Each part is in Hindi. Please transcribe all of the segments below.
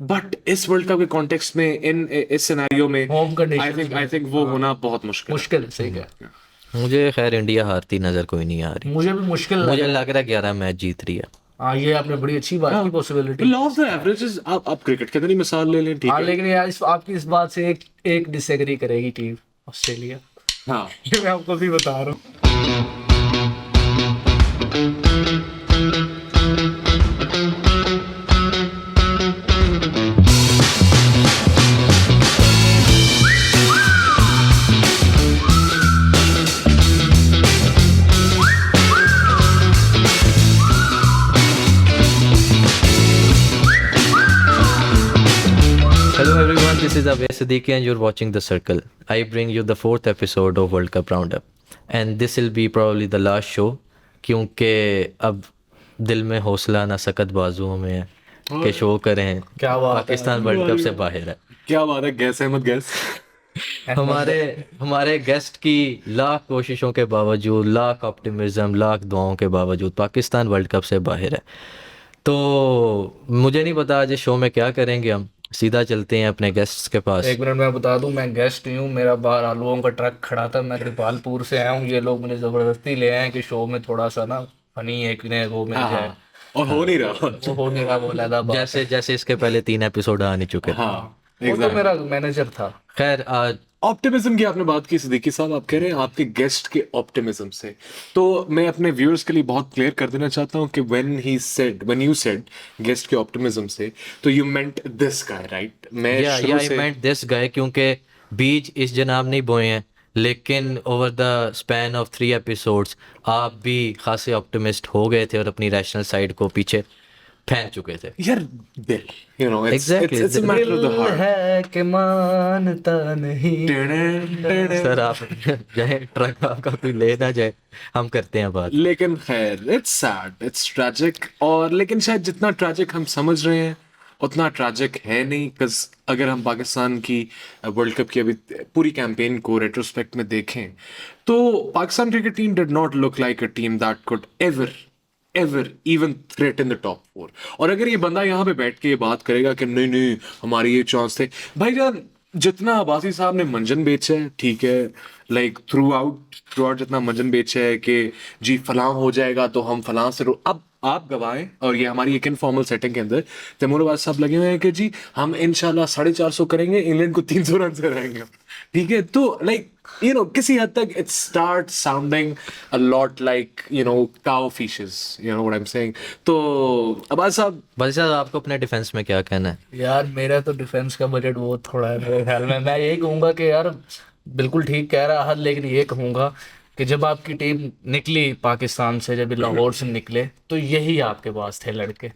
बट इस वर्ल्ड कप के कॉन्टेक्स्ट में इस सिनेरियो में होम कंडीशन आई थिंक वो होना बहुत मुश्किल मुश्किल है, सही है। मुझे खैर इंडिया हारती नजर कोई नहीं आ रही। मुझे भी मुश्किल मुझे लग रहा है 11 मैच जीत रही है। हाँ, ये आपने बड़ी अच्छी बात की, possibility. Law of the averages आप क्रिकेट के अंदर ही मिसाल ले लें, ठीक हाँ, है। लेकिन यार आपकी इस बात से एक डिसएग्री करेगी टीम ऑस्ट्रेलिया। हाँ, ये मैं आपको भी बता रहा हूँ। Hello everyone, this is Abhay Siddiqui and you're watching The Circle. I bring you the 4th episode of World Cup Roundup. And this will be probably the last show क्योंकि अब दिल में हौसला ना सकत बाजुओं में है कि शो करें। क्या बात है। पाकिस्तान वर्ल्ड कप से बाहर है। क्या बात है, गैस अहमद गैस। हमारे गेस्ट की लाख कोशिशों के बावजूद, लाख ऑप्टिमिज्म, लाख दुआओं के बावजूद पाकिस्तान वर्ल्ड कप से बाहर है। तो मुझे नहीं पता आज इस शो में क्या करेंगे, हम सीधा चलते हैं अपने गेस्ट्स के पास। एक मिनट मैं बता दूं, मैं गेस्ट नहीं हूँ, मेरा बाहर आलूओं का ट्रक खड़ा था, मैं कृपालपुर से आया हूँ। ये लोग मुझे जबरदस्ती ले आए कि शो में थोड़ा सा ना फनी एक ने वो मिल जाए, और हो नहीं रहा। वो हो नहीं रहा, वो लहदा बात। जैसे इसके पहले 3 एपिसोड आ नहीं चुके। हाँ, वो तो मेरा मैनेजर था। खैर आज ऑप्टिमिज्म की आपने बात की सिद्दीकी साहब, आप कह रहे हैं आपके गेस्ट के ऑप्टिमिज्म से, तो मैं अपने व्यूअर्स के लिए बहुत क्लियर कर देना चाहता हूँ कि व्हेन यू सेड गेस्ट के ऑप्टिमिज्म से, तो you meant this guy, right? मैं शुरू आई से मेंट दिस गाय क्योंकि बीज इस जनाब नहीं बोए हैं, लेकिन over the span of 3 episodes आप भी खासे ऑप्टिमिस्ट हो गए थे और अपनी रैशनल साइड को पीछे फेंक चुके थे। यार दिल, you know, Exactly, it's a matter of the दिल heart. है कि मानता नहीं। सर आप जाए, ट्रक आपका कोई ले ना जाए, हम करते हैं बात। लेकिन खैर, इट्स सैड, इट्स ट्रैजिक, और लेकिन शायद जितना ट्रैजिक हम समझ रहे हैं उतना ट्रैजिक है नहीं। बिकॉज अगर हम पाकिस्तान की वर्ल्ड कप की अभी पूरी कैंपेन को रेट्रोस्पेक्ट में देखें तो Pakistan cricket team did not look like a team that could ever even threat in the top 4। और अगर ये बंदा यहाँ पे बैठ के ये बात करेगा कि नहीं नहीं हमारे ये चांस थे, भाईजान जितना अब्बासी साहब ने मंजन बेचा है, ठीक है, लाइक थ्रू आउट जितना मंजन बेचा है कि जी फलां हो जाएगा तो हम फलां से अब आप गवाएं, और ये हमारी एक इनफॉर्मल सेटिंग के अंदर तैमूर साहब लगे हुए हैं कि जी हम इंशाल्लाह 450 करेंगे, इंग्लैंड को 300 रन से रहेंगे, ठीक है। तो लाइक यू नो किसी हद तक it start sounding a lot like you know cow fishes, you know what I am saying. तो अब्बास साहब, भाई साहब आपको अपने डिफेंस में क्या कहना है? यार मेरा तो डिफेंस का बजट बहुत थोड़ा है मेरे ख्याल में। मैं यही कहूंगा कि यार बिल्कुल ठीक कह रहा है, लेकिन ये कहूंगा कि जब आपकी टीम निकली पाकिस्तान से, जब लाहौर से निकले, तो यही आपके पास थे लड़के,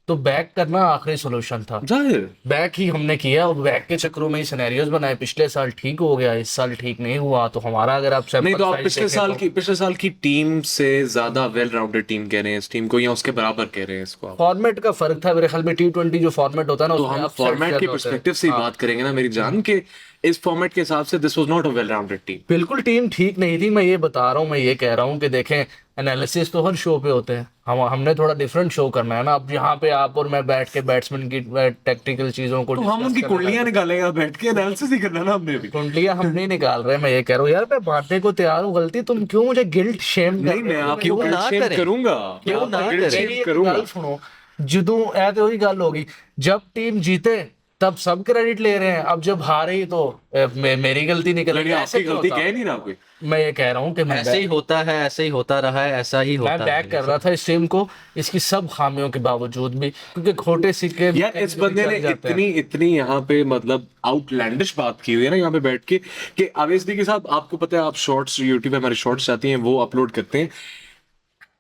तो बैक करना आखिरी सोल्यूशन था। जाहिर बैक ही हमने किया, और बैक के चक्रों में ही सिनेरियोज बनाए। पिछले साल ठीक हो गया, इस साल ठीक नहीं हुआ, तो हमारा अगर आप नहीं तो आप sample size पिछले साल की टीम से ज्यादा वेल राउंडेड टीम कह रहे हैं इस टीम को, या उसके बराबर कह रहे हैं इसको आप? फॉर्मेट का फर्क था मेरे ख्याल में। T20 जो फॉर्मेट होता है ना, तो उसमें हम upsets फॉर्मेट के ज्यादा होते हैं। पर्सपेक्टिव से ही बात करेंगे ना मेरी जान, के इस फॉर्मेट के हिसाब से this was not a well rounded team. बिल्कुल टीम ठीक नहीं थी, मैं ये बता रहा हूँ। मैं ये कह रहा हूँ कि देखें, एनालिसिस तो हर शो पे होते हैं, हमने थोड़ा डिफरेंट शो करना है ना। अब यहाँ पे आप और मैं बैठ के बैट्समैन की टेक्निकल चीजों को तो हम उनकी कुंडलियां निकालेंगे बैठ के, एनालिसिस ही करना ना हमने भी। कुंडलियां हम नहीं निकाल रहे। मैं ये कह रहा हूँ यार, मैं बांटने को तैयार हूँ गलती, तुम क्यों मुझे गिल्ट शेम नहीं मैं आपको क्यों ना शेम करें? करूंगा, क्यों मैं ना आपका guilt करें? shame मेरी एक करूंगा। गल सुनो, जदों ऐ ते वही गल होगी, जब टीम जीते तब सब क्रेडिट ले रहे हैं, अब जब हारे तो मेरी गलती निकल नहीं गई। ऐसे आपकी क्यों गलती होता? कह नहीं रहा कोई। मैं ये कह रहा हूँ कि मैं ऐसे ही होता है, ऐसे ही होता रहा है, ऐसा ही होता मैं बैक है। कर रहा था इस टीम को, इसकी सब खामियों के बावजूद भी, क्योंकि खोटे सिक्के यार इस बंदे ने जाते हैं। इतनी यहाँ पे मतलब आउटलैंडिश बात की हुई है ना यहाँ पे बैठ के, कि आवेश दी के साहब, आपको पता है आप शॉर्ट्स यूट्यूब पे हमारे शॉर्ट्स आती हैं वो अपलोड करते हैं,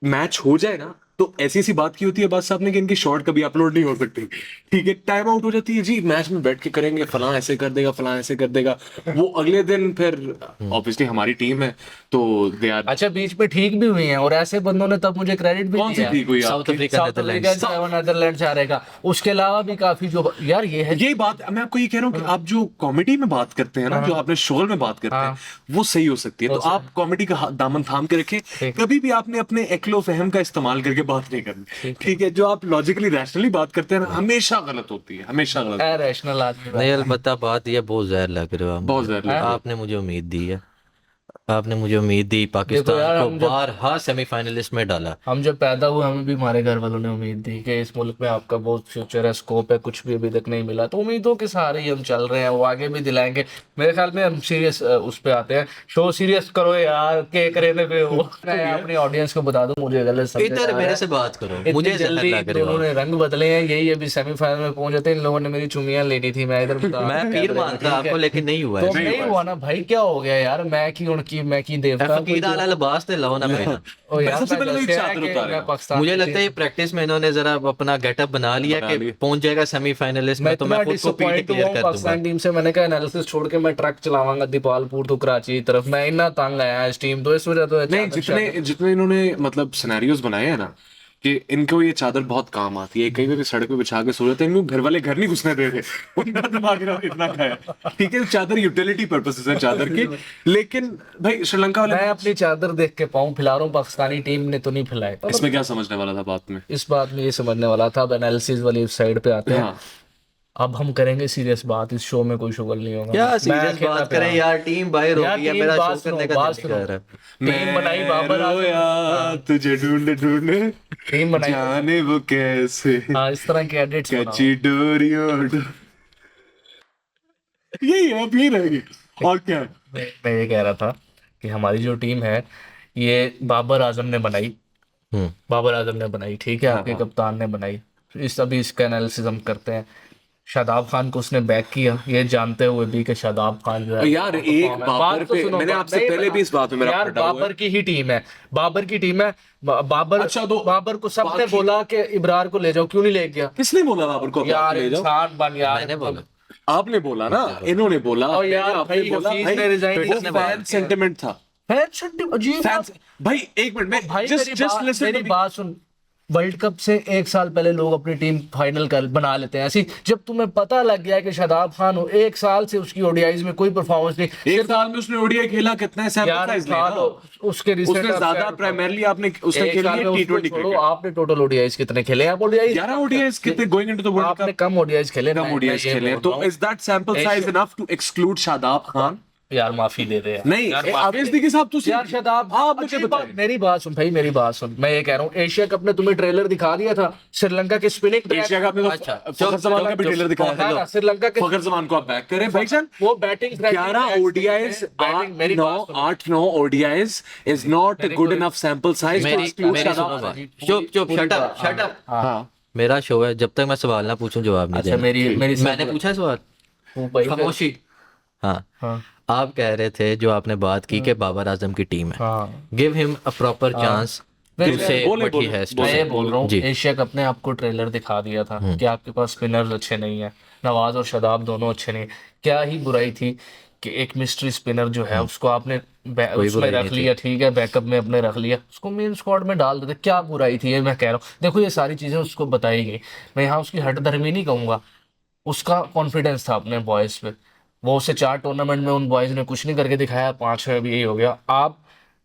मैच हो जाए ना तो ऐसी ऐसी बात की होती है बात साहब ने कि इनकी शॉर्ट कभी अपलोड नहीं हो सकती, ठीक है, टाइम आउट हो जाती है जी, मैच में बैठ के करेंगे, फलां ऐसे कर देगा, फलां ऐसे कर देगा, वो अगले दिन फिर ऑब्वियसली हमारी टीम है तो दे आर। अच्छा बीच में ठीक भी हुई हैं, और ऐसे बंदों ने तब मुझे क्रेडिट भी कौन सी दिया। ठीक हुई साउथ आपकी? अफ्रीका, साउथ अफ्रीका नेदरलैंड हारेगा, उसके अलावा भी काफी जो यार ये है। यही बात मैं आपको ये कह रहा हूँ कि आप जो कॉमेडी में बात करते हैं ना, जो आपने शो में बात करते हैं, वो सही हो सकती है, तो आप कॉमेडी का दामन थाम के रखें। कभी भी आपने अपने एक्लो फहम का इस्तेमाल करके बात नहीं करनी, ठीक है? जो आप लॉजिकली रैशनली बात करते हैं ना, हमेशा गलत होती है, हमेशा गलत। रैशनल आदमी नहीं अलबत्ता बात ये बहुत जहर लग रहे हो आप बहुत मुझे। ज़्यादा आपने मुझे उम्मीद दी है, आपने मुझे उम्मीद दी, यार, पाकिस्तान हम को जब- बारहा सेमीफाइनलिस्ट में डाला। हम जब पैदा हुए हमें भी हमारे घर वालों ने उम्मीद दी कि इस मुल्क में आपका बहुत फ्यूचर है, स्कोप है, कुछ भी अभी तक नहीं मिला, तो उम्मीदों के सहारे ही हम चल रहे हैं, वो आगे भी दिलाएंगे। मेरे ख्याल में हम सीरियस उस पे आते हैं, शो सीरियस करो यार, के करेने पे हो। मैं अपनी ऑडियंस को बता दूं, मुझे गलत समझे इधर मेरे से बात करो, इतनी मुझे जहर जल्दी लग रहे हो। दोनों ने रंग बदले हैं, यही अभी सेमीफाइनल में पहुंच जाते हैं। इन लोगों ने मेरी चुमियां लेनी थी, मैं इधर बता मैं पीर मानता आपको, लेकिन नहीं हुआ तो ऐसा। नहीं हुआ ना भाई, क्या हो गया यार, मैं की उनकी मैं की देवता फकीर आला लिबास ते लाओ ना पहना। ओ यार, सबसे मैं पहले तो जैसे एक है चादर कि उतारेगा। मैं पाकिस्तान मुझे की लगता है ये प्रैक्टिस में इन्होंने जरा अपना गेटअप बना लिया कि पहुंच जाएगा सेमीफाइनलिस्ट मैं में तो मैं इतना खुद को पीट डिसअपॉइंट हुआ क्लियर हूँ कर दूंगा। पाकिस्तान टीम से। मैंने कहा एनालिसिस छोड़ के मैं ट्रक चलाऊंगा दीपालपुर तो कराची की तरफ। मैं इतना तंग आया इस टीम तो, इस वजह तो नहीं, जितने जितने इन्होंने मतलब सिनेरियोज बनाए हैं ना, कि इनको ये चादर बहुत काम आती है, कहीं पे भी सड़क पे बिछा के सो जाते हैं, इनको घर वाले घर नहीं घुसने दे रहे, उनका दिमाग इतना खाया, ठीक है? चादर यूटिलिटी पर्पसेस है चादर के, लेकिन भाई श्रीलंका वाले मैं अपनी चादर देख के पाऊँ फैला रहा हूँ, पाकिस्तानी टीम ने तो नहीं फैलाए। इसमें क्या समझने वाला था बात में? इस बात में ये समझने वाला था। अब एनालिसिस वाली साइड पे आते हैं। हाँ। अब हम करेंगे सीरियस बात, इस शो में कोई शुगल नहीं होगा। क्या मैं सीरियस अकेला बात प्यार- करें यार, टीम बाहर हो यार, गई है, टीम मेरा बात शो सुनो, करने का बात दिल नहीं कर रहा। टीम बनाई बाबर आजम। रोया तुझे ढूंढ ढूंढ, टीम बनाई, जाने वो कैसे हाँ, इस तरह के एडिट्स कच्ची डोरियों यही है, अब यही रहेगी और क्या है? मैं ये कह रहा था कि हमारी जो टीम है ये बाबर आजम ने बनाई, बाबर आजम ने बनाई, ठीक है, आपके कप्तान ने बनाई। इस अभी इसका एनालिसिस हम करते हैं। शादाब खान को उसने बैक किया, ये जानते हुए भी कि शादाब खान जो है यार, एक बाबर तो पे सुनो, मैंने आपसे नहीं, पहले भी इस बात में मेरा यार फटा हुआ है। बाबर की ही टीम है, बाबर की टीम है। बाबर, अच्छा, तो बाबर को सबने बाकी- बोला कि इब्रार को ले जाओ, क्यों नहीं ले गया? किसने बोला बाबर को यार ले जाओ? इंसान बन यार। मैंने बोला। आपने बोला ना, इन्होंने बोला, और यार आपने भाई, बोला, हफीज भाई ने resign वो किया। फैन सेंटिमेंट था। अजीब फैंस, भाई एक मिनट में भाई, जस्ट लिसन मेरी बात सुन। वर्ल्ड कप से एक साल पहले लोग अपनी टीम फाइनल कर बना लेते हैं ऐसी। जब तुम्हें पता लग गया कि शादाब खान हो, एक साल से उसकी ओडीआईज में कोई परफॉर्मेंस नहीं, एक साल में उसने ओडीआई खेला कितना है? सैंपल यार साइज साल लेना। उसके recent उसने आप ज्यादा शायद- प्राइमरली आपने उसने एक खेला साल में उसको T20 छोड़ो, क्रिकेट। आपने टोटल ओडीआईज कितने खेले हैं? आप ओडीआईज 11 ओडीआईज कितने गोइंग इनटू द वर्ल्ड आपने कप? कम ओडीआईज खेले, कम ओडीआईज खेले हैं, तो is that sample size enough to exclude Shadab Khan? यार माफी दे दे यार। नहीं, यार, माफी आवेश के साथ तो यार शादाब, आप मुझे अच्छी बात- बताइए। मेरी बात सुन भाई, मेरी बात सुन। मैं ये कह रहा हूँ, एशिया कप ने तुम्हें ट्रेलर दिखा दिया था, श्रीलंका के स्पिनिंग एशिया कप में तो अच्छा, फखर जमान का भी ट्रेलर दिखाया था। श्रीलंका के फखर जमान को आप बैक करें भाईजान। वो batting 11 ODIs, 8-9 ODIs is not a good enough sample size to मेरी exclude मेरी शादाब सुनो खान। बात, चुप चुप, शट अप शट अप। हाँ, मेरा शो है, जब तक मैं सवाल ना पूछूं जवाब नहीं अच्छा, देना। मेरी मेरी मैंने पूछा सवाल, खामोशी। हाँ, हाँ आप कह रहे थे जो आपने बात की कि बाबर आजम की टीम है, हाँ give him a proper chance to से बोले, व्हाट ही बोले, हैज टू मैं ये से। बोल रहा हूँ, जी। एशिया कप ने आपको ट्रेलर दिखा दिया था कि आपके पास स्पिनर्स अच्छे नहीं है, नवाज और शादाब दोनों अच्छे नहीं। क्या ही बुराई थी कि एक मिस्ट्री स्पिनर जो है उसको आपने उसमें बुराई रख नहीं लिया, ठीक है, बैकअप में अपने रख लिया, उसको मेन स्क्वाड में डाल देते। क्या बुराई थी, ये मैं कह रहा हूँ। देखो, ये सारी चीजें उसको बताई गई, मैं यहाँ उसकी हट धर्मी नहीं कहूंगा। उसका कॉन्फिडेंस था अपने बॉयज पे। वो उसे 4 टूर्नामेंट में उन बॉयज ने कुछ नहीं करके दिखाया, 5 में अभी यही हो गया। आप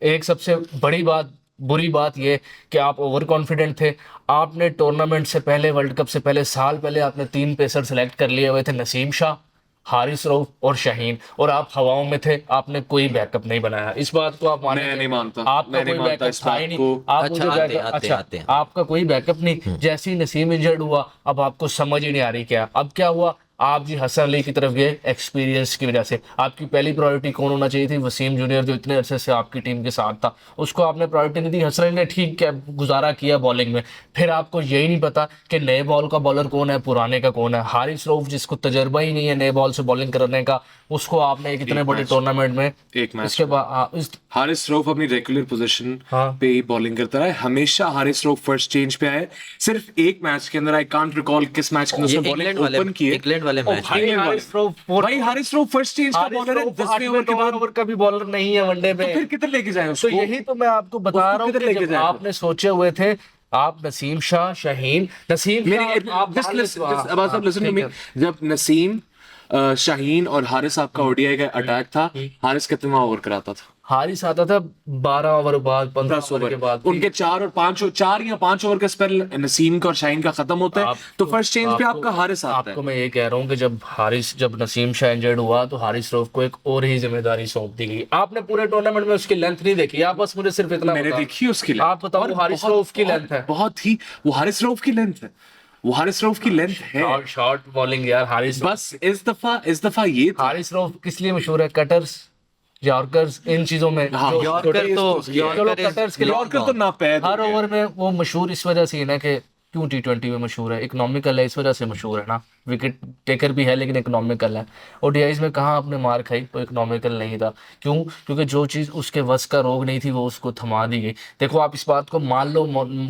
एक सबसे बड़ी बात, बुरी बात ये कि आप ओवर कॉन्फिडेंट थे। आपने टूर्नामेंट से पहले, वर्ल्ड कप से पहले, साल पहले आपने 3 पेसर सेलेक्ट कर लिए हुए थे, नसीम शाह, हारिस रऊफ और शाहीन, और आप हवाओं में थे। आपने कोई बैकअप नहीं बनाया। इस बात को आप माने? मैं नहीं मानता, आपका मैं नहीं कोई मानता बैकअप इस था बात ही नहीं। को। आप अच्छा, मुझे आते बैकअप, अच्छा, आते आपका कोई बैकअप नहीं। जैसे ही नसीम इंजर्ड हुआ, अब आपको समझ ही नहीं आ रही क्या। अब क्या हुआ, आप जी हसन अली की तरफ गए एक्सपीरियंस की वजह से। आपकी पहली प्रायोरिटी कौन होना चाहिए थी? वसीम जूनियर, जो इतने अरसे से आपकी टीम के साथ था, उसको आपने प्रायोरिटी नहीं दी। हसन अली ने ठीक है गुजारा किया बॉलिंग में, फिर आपको यही नहीं पता कि नए बॉल का बॉलर कौन है, पुराने का कौन है। हारिस रऊफ, जिसको तजर्बा ही नहीं है नए बॉल से बॉलिंग करने का, उसको आपने एक इतने बड़े टूर्नामेंट में, एक मैच इसके बाद हारिस रऊफ अपनी रेगुलर पोजीशन हाँ। पे ही बॉलिंग करता रहा है हमेशा। हारिस रऊफ फर्स्ट चेंज पे आए सिर्फ एक मैच के अंदर, आई कांट रिकॉल किस मैच के अंदर ये उसने इंग्लैंड बॉलिंग ओपन की है। इंग्लैंड वाले मैच में। भाई हारिस रऊफ फर्स्ट चेंज का बॉलर है, 10वें ओवर के बाद। ओवर का भी बॉलर नहीं है वनडे पे। फिर किधर लेके जाए तो उसको? यही तो मैं आपको बता उसको रहा हूँ किधर कि लेके जब जाए? आपने सोचे हुए थे, आप नसीम शाह, शाहीन, नसीम मेरी शाह, आप just मान listen, low- just about some listen to ठीक me. है। जब नसीम, शाहीन और हारिस आपका ओडीआई का अटैक था, हारिस कितना ओवर कराता था? हारिस आता था 12 ओवर बाद, 15 ओवर के बाद। उनके 4 या 5 ओवर का स्पेल नसीम का और शाहीन का खत्म होता है, तो फर्स्ट चेंज पे आपका हारिस आता है। आपको मैं ये कह रहा हूँ कि जब नसीम शाह इंजर्ड हुआ तो हारिस रऊफ को एक और ही जिम्मेदारी सौंप दी गई। आपने पूरे टूर्नामेंट में उसकी लेंथ नहीं देखी, आप बस मुझे सिर्फ इतना मैंने बताओ। देखी उसकी लेंथ। आप बताओ, वो हारिस रऊफ की लेंथ है। बहुत ही, वो हारिस रऊफ की लेंथ है, वो हारिस रऊफ की लेंथ है। शॉर्ट बॉलिंग यार हारिस। बस इस दफा ये था। हारिस रऊफ किस लिए मशहूर है? कटर्स, यॉर्कर्स, इन चीजों में। यॉर्कर तो चलो कटर्स के लिए यॉर्कर तो नापैद हर ओवर में वो मशहूर इस वजह से है ना कि क्यों T20 में मशहूर है, इकोनॉमिकल है, इस वजह से मशहूर है ना। विकेट टेकर भी है लेकिन इकोनॉमिकल है। ओडीआईज में कहाँ आपने मार खाई, तो इकोनॉमिकल नहीं था। क्यों? क्योंकि जो चीज़ उसके वश का रोग नहीं थी वो उसको थमा दी गई। देखो आप इस बात को मान लो,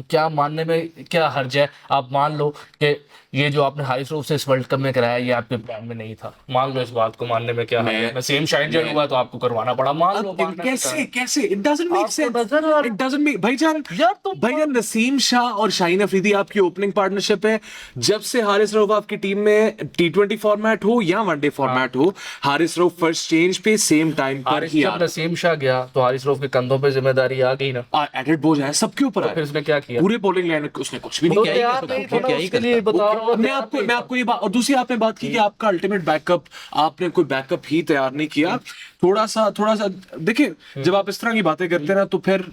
क्या मानने में क्या हर्ज है, आप मान लो कि ये जो आपने हारिस रऊफ से इस वर्ल्ड कप में कराया ये आपके प्लान में नहीं था, मान लो। इस बात को मानने में क्या हर्ज है? नसीम शाह इंजर्ड हुआ तो आपको करवाना पड़ा, मान लो। कैसे इट डजंट मेक सेंस, नजर इट डजंट मेक भाईजान यार तुम भैया, नसीम शाह और शाहीन अफरीदी आपकी ओपनिंग पार्टनरशिप है। जब से हारिस रऊफ आपकी टीम में T20 फॉर्मेट हो या वनडे फॉर्मेट हो, हारिस रऊफ फर्स्ट चेंज पे सेम टाइम पर ही जब नसीम शाह गया तो हारिस रऊफ के कंधों पे जिम्मेदारी आ गई ना, एडेड बोझ है सबके ऊपर फिर है। उसने क्या किया? पूरे बॉलिंग लाइन उसने कुछ भी नहीं तो किया। तैयार नहीं था ना, उसके लिए बता रहा हूँ। मैं आपको ये बात, और दूसरी आपने बात की कि आपका अल्टीमेट बैकअप, आपने कोई बैकअप ही तैयार नहीं किया। थोड़ा सा देखिए, जब आप इस तरह की बातें करते हैं ना, तो फिर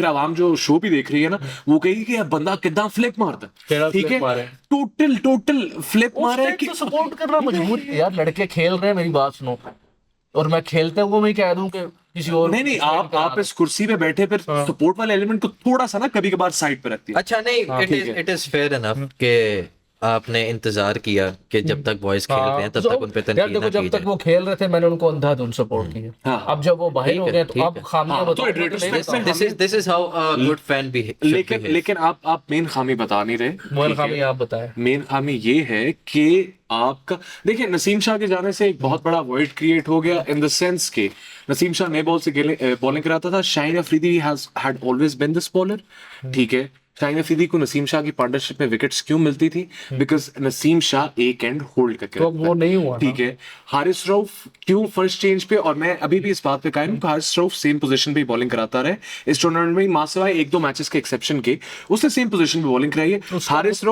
आवाम जो शो भी देख रही है ना, वो कहेगी कि बंदा कितना फ्लिप मारता है। ठीक है, टोटल फ्लिप मारा है कि सपोर्ट करना मजबूर यार। लड़के खेल रहे हैं, मेरी बात सुनो, और मैं खेलते हुए मैं कह दूं कि किसी और नहीं आप इस कुर्सी पे बैठे फिर सपोर्ट वाले एलिमेंट को थोड़ा सा ना कभी कभार साइड पे रखती है। अच्छा नहीं, इट इज फेयर इनफ कि आपने इंतजार किया कि जब तक बॉयज खेल रहे हैं तब तक उन पे यार तनकीद देखो, ना जब की तक जाए। वो खेल रहे थे मैंने उनको अंधाधुंध सपोर्ट किया। अब जब वो बाहर हो गए तो अब खामियां बताओ। This is how a good fan should behave. लेकिन आप मेन खामी बता नहीं रहे। मोहन खामी आप बताएं। मेन खामी ये है कि आपका, देखिए, नसीम शाह के जाने से एक बहुत बड़ा वॉइड क्रिएट हो गया, इन द सेंस के नसीम शाह नए बॉल से बॉलिंग कराता था। Shaheen Afridi had always been this bowler. ठीक है, शाहीन अफरीदी को नसीम शाह की पार्टनरशिप में विकेट्स क्यों मिलती थी? बिकॉज नसीम शाह एक एंड होल्ड करके तो वो नहीं हुआ। ठीक है, हारिस रऊफ क्यों फर्स्ट चेंज पे, और मैं अभी भी इस बात पे कायम हूं कि हारिस रऊफ सेम पोजीशन पे बॉलिंग कराता रहे इस टूर्नामेंट में, मासिवाय एक दो मैचेस के एक्सेप्शन के, उसने सेम पोजीशन पे बॉलिंग कराई है। हारिस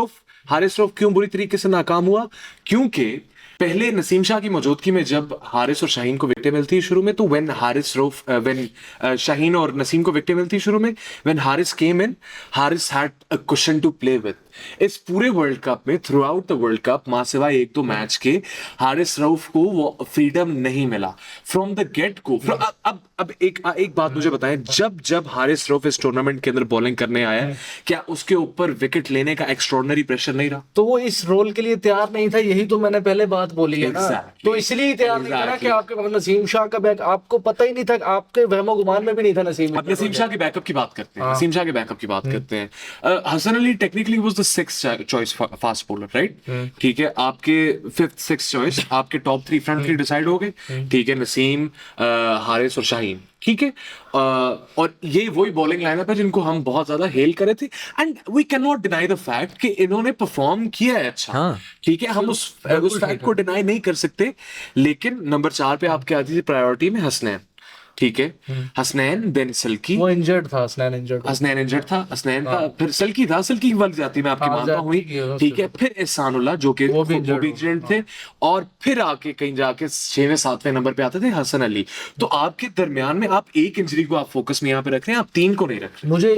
रऊफ क्यों बुरी तरीके से नाकाम हुआ? क्योंकि पहले नसीम शाह की मौजूदगी में जब हारिस और शाहीन को विकेटें मिलती है शुरू में, तो व्हेन शाहीन और नसीम को विकेटें मिलती शुरू में, when Haris came in, Haris had a cushion to play with. इस पूरे वर्ल्ड कप में, throughout the world cup, मां सिवाय एक दो मैच के, हारिस रऊफ को वो फ्रीडम नहीं मिला फ्रॉम द गेट को। अब एक बात मुझे बताएं, जब हारिस रऊफ इस टूर्नामेंट के अंदर बॉलिंग करने आया, क्या उसके ऊपर विकेट लेने का एक्स्ट्रॉर्डिनरी प्रेशर नहीं रहा? तो वो इस रोल के लिए तैयार नहीं था, यही तो मैंने पहले बात बोली है ना। Exactly. तो इसलिए तैयार नहीं था ना कि आपके पास नसीम शाह का बैक, आपको पता ही नहीं था, आपके वहमो गुमान में भी नहीं था नसीम। अब नसीम शाह के बैकअप की बात करते हैं। नसीम शाह के बैकअप की बात करते हैं। Hasan Ali technically was the 6th choice fast bowler, right? ठीक है, आपके 5th 6th चॉइस, आपके टॉप 3 फ्रंट 3 डिसाइड हो गए। ठीक है, नसीम, हारिस और शाहीन। ठीक है, और ये वही बॉलिंग लाइनअप है जिनको हम बहुत ज्यादा हेल करे थे, and we can not deny the fact कि इन्होंने परफॉर्म किया है अच्छा। हाँ। ठीक है, हम उस फैक्ट को डिनाई नहीं कर सकते। लेकिन नंबर 4 पे आपके आती थी प्रायोरिटी में हसनैन। ठीक है, हसनैन, देन सल्की। वो इंजर्ड था, हसनैन इंजर्ड था, हसनैन था, फिर सल्की था, सल्की की वक्त जाती मैं आपकी मानता हुई। ठीक है, फिर एहसानुल्लाह जो कि वो भी इंजर्ड थे, और फिर आके कहीं जाके 6वें 7वें नंबर पे आते थे हसन अली। तो आपके दरमियान में आप एक इंजरी को आप फोकस में यहाँ पे रख रहे हैं, आप 3 को नहीं रख रहे। मुझे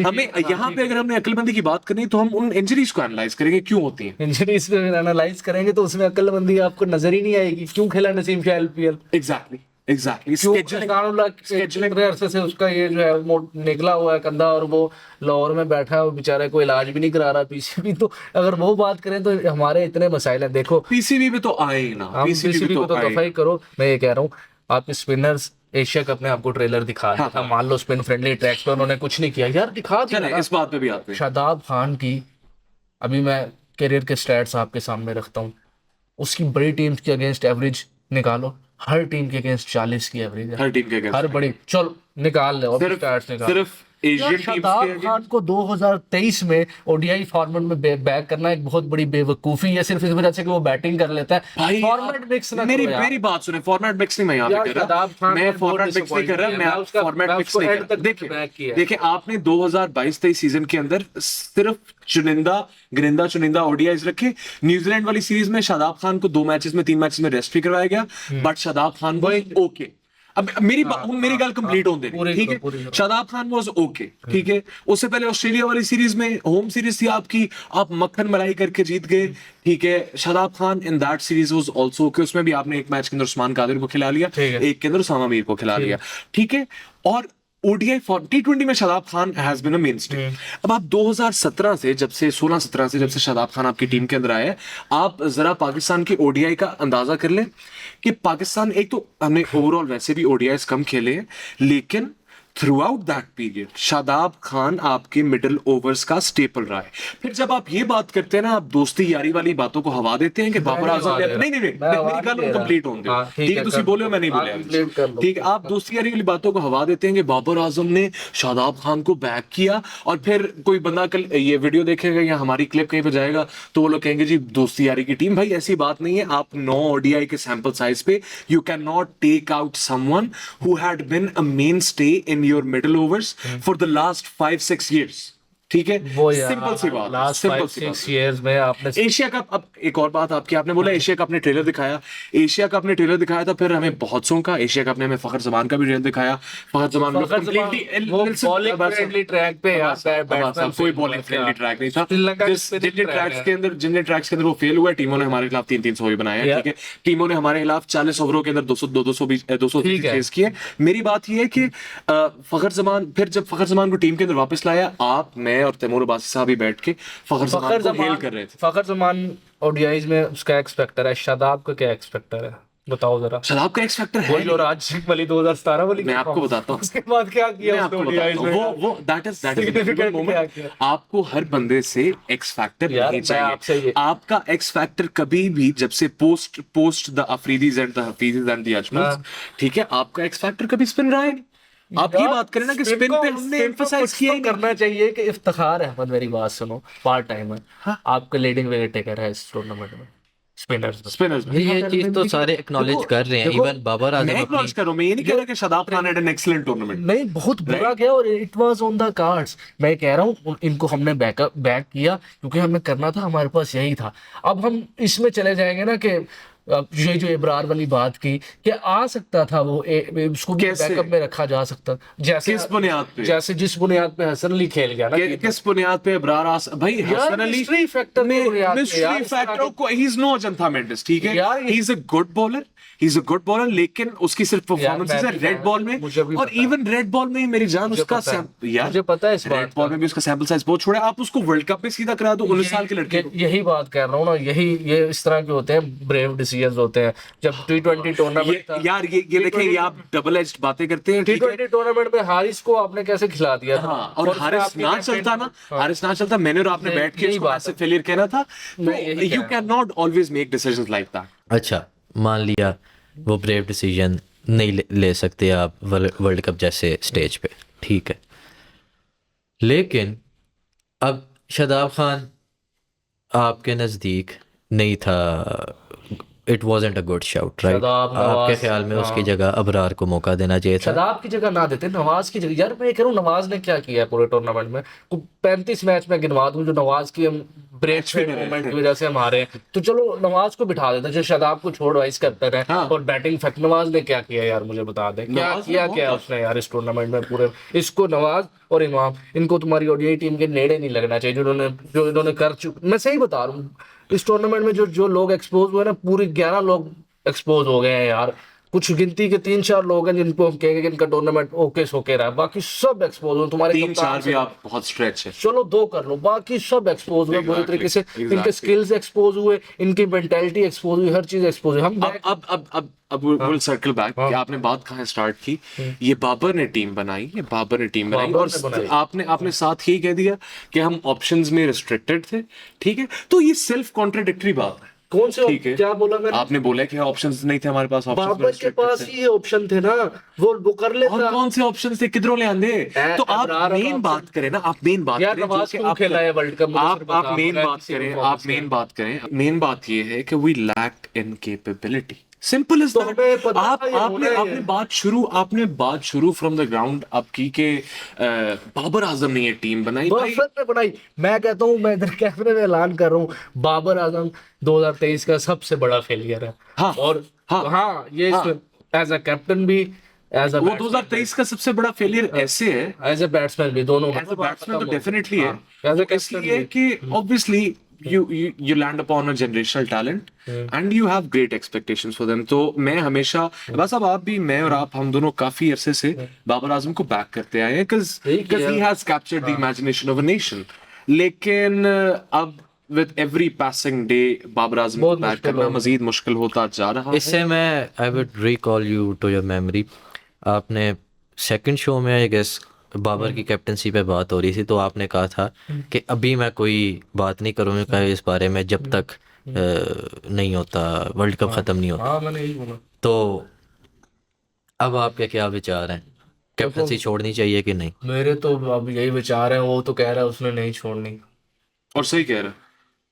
हमें यहाँ पे अगर हमने अक्लमंदी की बात करनी तो हम उन इंजरीज को एनालाइज करेंगे क्यों होती हैं। इंजरीज को एनालाइज करेंगे तो उसमें अक्लमंदी आपको नजर ही नहीं आएगी। क्यों खेला Naseem Shah LPL? Exactly scheduling से उसका ये जो है वो निकला हुआ है कंधा, और वो लाहौर में बैठा है, वो बेचारा कोई इलाज भी नहीं करा रहा पीसीबी। तो अगर वो बात करें तो हमारे इतने मसाइल हैं। देखो पीसीबी पे तो आए ही ना, पीसीबी को तो दफा ही करो। मैं ये कह रहा हूँ, आपके स्पिनर्स एशिया कप में आपको ट्रेलर दिखा रहा था, मान लो स्पिन फ्रेंडली ट्रैक्स पे उन्होंने कुछ नहीं किया यार, दिखा दिया। इस बात पे भी आते हैं। शादाब खान की अभी मैं करियर के स्टैट्स आपके सामने रखता हूँ, उसकी बड़ी टीम्स के अगेंस्ट एवरेज निकालो, हर टीम के अगेंस्ट 40 की एवरेज है। हर टीम के अगेंस्ट, हर बड़ी, चलो निकाल ले, सिर्फ एशियन टीम्स शादाब के खान को 2023 में ओडीआई फॉर्मेट में बैक करना एक बहुत बड़ी बेवकूफी है, सिर्फ इस वजह से कि वो बैटिंग कर लेता है। भाई फॉर्मेट मिक्स ना मेरी करो यार। मेरी बात सुने, फॉर्मेट मिक्स नहीं मैं यहाँ यार, पे कर शादाब रहा, खान मैं ने बहुत फॉर्मेट मिक्स नहीं कर रहा, disappoint मैं किया। आप उसका- फॉर्मेट मैं मिक्स उसको नहीं कर end रहा। तक देखिए back किया। देखिए आपने 2022-23 सीजन के अंदर सिर्फ चुनिंदा ओडीआईज रखे। न्यूजीलैंड वाली सीरीज में शादाब खान को 3 मैचेस में रेस्ट भी करवाया गया, but Shadab Khan was okay. अब मेरी गल कंप्लीट होने दे, पूरी ठीक करो, पूरी है। करो। शादाब खान वाज ओके, ठीक है। उससे पहले ऑस्ट्रेलिया वाली सीरीज में, होम सीरीज थी आपकी, आप मक्खन मलाई करके जीत गए, ठीक है। Shadab Khan in that series was also okay, उसमें भी आपने एक मैच के अंदर उस्मान कादिर को खिला लिया, ठीक है। एक के अंदर उसामा मीर को खिला लिया, ठीक है। और ओडीआई फॉर टी20 में Shadab Khan has been a mainstay. अब आप 2017 से, जब से 16-17 से जब से शादाब खान आपकी टीम के अंदर आए हैं, आप जरा पाकिस्तान की ओडीआई का अंदाजा कर लें कि पाकिस्तान, एक तो हमने ओवरऑल वैसे भी ओडीआईज कम खेले हैं, लेकिन through out that period Shadab Khan आपके मिडिल ओवर्स का स्टेपल रहा है। फिर जब आप ये बात करते हैं ना, आप दोस्ती यारी वाली बातों को हवा देते हैं कि बाबर आजम ने, नहीं मेरी गल कंप्लीट होने दो, ठीक है। तुसी बोले, मैं नहीं बोलिया, ठीक है। आप दोस्ती यारी वाली बातों को हवा देते हैं कि बाबर आजम ने शादाब खान को बैक किया, और फिर कोई बंदा कल ये वीडियो देखेगा या हमारी क्लिप कहीं पे जाएगा तो वो लोग कहेंगे जी दोस्ती यारी की टीम। भाई ऐसी बात नहीं है। आप 9 ओडीआई के सैंपल साइज पे you can not take out someone who had been a mainstay in your middle overs for the last 5-6 years, ठीक है। वो यार, सिंपल सी बात, लास्ट सिंपल सी बात। 5-6 years में आपने एशिया कप, अब एक और बात आपकी, आपने बोला एशिया कप ने ट्रेलर दिखाया, एशिया कप ने ट्रेलर दिखाया था, फिर हमें बहुत का एशिया कप ने हमें फखर जमान का भी ट्रेलर दिखाया। फखर जमान फखर जमान वो बॉलिंग फ्रेंडली ट्रैक पे यार, बैट्समैन कोई बॉलिंग फ्रेंडली ट्रैक नहीं था। श्रीलंका जिन ट्रैक्स के अंदर वो फेल हुआ, टीमों ने हमारे खिलाफ 300 भी बनाए हैं, ठीक है। टीमों ने हमारे खिलाफ 40 ओवरों के अंदर 200 चेस किए। मेरी बात ये है कि फखर जमान, फिर जब फखर जमान को टीम के अंदर वापस लाया, आप, मैं और तैमूर अब्बासी साहब ही बैठ के फखर जमान को हेल कर रहे थे। फखर जमान ओडीआईज में उसका एक्स फैक्टर है, शादाब का क्या एक्स फैक्टर है बताओ जरा। शादाब का एक्स फैक्टर है, वही और आज वाली 2017 वाली, मैं आपको बताता हूँ। उसके बाद क्या मैं किया आपको उसने बताता ODIs में? हूँ, वो दैट इज Significant मोमेंट। क्या? आपको हर बंदे से एक्स फैक्टर यार, नहीं मैं आपसे चाहिए। ये- आपका एक्स फैक्टर कभी भी, जब से post the Afridis and the Hafeezes and the Ajmals, ठीक है, आपका एक्स फैक्टर कभी स्पिन रहा है नहीं। आप ये बात करें ना कि स्पिन पे हमने एम्फसाइज किया ही नहीं। करना चाहिए कि इफ्तिखार अहमद, मेरी बात सुनो, पार्ट टाइम है आपका लीडिंग विकेट टेकर है इस टूर्नामेंट में, स्पिनर्स में। ये चीज तो सारे एक्नॉलेज कर रहे हैं, इवन बाबर आजम मैं अपनी acknowledge कर रहा हूं, मैं ये नहीं कह रहा कि Shadab Khan had an excellent tournament। नहीं, बहुत बुरा गया और it was on the cards. मैं कह रहा हूँ इनको हमने बैक किया क्योंकि हमें करना था, हमारे पास यही था। अब हम इसमें चले जाएंगे ना कि ये जो इब्रार वाली बात की कि आ सकता था वो उसको भी कैसे? बैकअप में रखा जा सकता, जैसे किस बुनियाद पे? जैसे जिस बुनियाद पे हसन अली खेल गया ना, किस बुनियाद पे इब्रार भाई हसन अली mystery factor की बुनियाद पे मिस्ट्री यार, इस तरह फैक्टर को, he is no Ajantha Mendis, ठीक है। यार, he is a good bowler, he is a good bowler, लेकिन उसकी सिर्फ परफॉर्मेंसेस है मैं भी रेड बॉल में, मुझे भी और पता है। इवन रेड बॉल में ही मेरी जान उसका यार मुझे पता है इस रेड बात बॉल में भी उसका सैंपल साइज बहुत छोटा है। आप उसको वर्ल्ड कप में सीधा करा दो 19 साल के लड़के को। यही बात कर रहा हूँ ना, ये इस तरह के होते हैं, ब्रेव डिसीजंस होते हैं। जब T20 टूर्नामेंट था, यार ये देखें, ये आप डबल एज्ड बातें करते हैं, ठीक है। T20 टूर्नामेंट में हारिस को आपने कैसे खिला दिया था? हाँ, और उसने हारिस आपकी ना कैप्टन- चलता ना, हारिस ना चलता, मैंने और आपने नहीं, बैठ के यही इसको बात ऐसे है। फेलियर कहना था। मैं यही कह यू रहा can not always make decisions like that. अच्छा मान लिया वो ब्रेव डिसीजन नहीं ले सकते आप वर्ल्ड कप जैसे स्टेज पे, ठीक है, लेकिन अब शादाब खान आपके नज़दीक नहीं था, it wasn't a good shout, right? Shadab, आपके नवाज, ख्याल में उसकी हाँ। जगह अबरार को मौका देना चाहिए था? शादाब की जगह ना देते, नवाज की जगह। यार मैं कह रहा हूँ नवाज ने क्या किया है पूरे टूर्नामेंट में? 35 मैच में गिनवा दूं जो नवाज की हम ब्रेक मूवमेंट की वजह से हम हारे हैं, तो चलो नवाज को बिठा देते, जो शादाब को छोड़ वाइस करते रहे। हाँ। और बैटिंग फैक्ट नवाज ने क्या किया यार, मुझे बता दे क्या नवाज ने किया, बहुत क्या उसने यार इस टूर्नामेंट में पूरे। इसको नवाज और इमाम, इनको तुम्हारी ओडीआई टीम के नेड़े नहीं लगना चाहिए जो इन्होंने कर चुके। मैं सही बता रहा हूँ, इस टूर्नामेंट में जो लोग एक्सपोज हुए ना, पूरे 11 लोग एक्सपोज हो गए हैं यार। कुछ गिनती के 3-4 लोग हैं जिनको हम कहेंगे कि इनका टूर्नामेंट ओके सोके रहा है, बाकी सब एक्सपोज हुए। तुम्हारे 3-4 भी आप बहुत स्ट्रेच है। चलो 2 कर लो, बाकी सब एक्सपोज हुए बुरी तरीके से। इनके स्किल्स एक्सपोज हुए, इनकी मेंटालिटी एक्सपोज हुई, हर चीज एक्सपोज हुई। हम अब विल सर्कल बैक कि आपने बात कहाँ स्टार्ट की। ये बाबर ने टीम बनाई, और आपने साथ ही कह दिया कि हम ऑप्शंस में रिस्ट्रिक्टेड थे, ठीक है। तो ये सेल्फ कॉन्ट्राडिक्टरी बात है। कौन से ठीक है। क्या बोला मैंने? आपने बोला कि ऑप्शंस नहीं थे हमारे पास, बाबर ऑप्शंस के पास ही ये ऑप्शन थे ना, वो कर और लेता। कौन से ऑप्शंस थे, किधरों ले आंदे? तो आप अबरार मेन option- बात करें ना, आप मेन बात यार करें नवाज जो कि क्यों खेला है वर्ल्ड कप? मुझे सिर्फ आप बता, मेन मैं बात किसी करें, को आप focus मेन बात करें, मेन बात ये है कि we lack in capability, simple is तो दैट। हमें पता आप था ये आपने होना है। आपने बात शुरू फ्रॉम द ग्राउंड आपकी के बाबर आजम ने ये टीम बनाई भाई। बाबर ने बनाई। मैं कहता हूँ, मैं इधर कैमरे में ऐलान कर रहा हूँ, बाबर आजम 2023 का सबसे बड़ा फेलियर है। हाँ, और हाँ, हाँ, ये हाँ। एज अ कैप्टन भी, एज अ वो 2023 का सबसे बड़ा फेलियर ऐसे है, एज अ बैट्समैन भी, दोनों एज अ बैट्समैन तो डेफिनेटली है, एज अ इसलिए कि obviously you land upon a generational talent and you have great expectations for them। तो मैं हमेशा, बस अब आप भी, मैं और आप, हम दोनों काफी अरसे से बाबर आजम को बैक करते आए हैं because he has captured the imagination of a nation। लेकिन अब with every passing day Babar Azam को बहुत बैक मुश्किल करना हो गया। मजीद मुश्किल होता जा रहा है। इससे मैं I would recall you to your memory, आपने सेकंड शो में आई गेस बाबर की कैप्टनसी पे बात हो रही थी, तो आपने कहा था कि अभी मैं कोई बात नहीं करूँगा इस बारे में जब तक नहीं होता, वर्ल्ड कप ख़त्म नहीं होता। हाँ, मैंने यही बोला। तो अब आपके क्या विचार हैं, कैप्टनसी छोड़नी चाहिए कि नहीं? मेरे तो अब यही विचार है, वो तो कह रहा है उसने नहीं छोड़नी, और सही कह रहा है।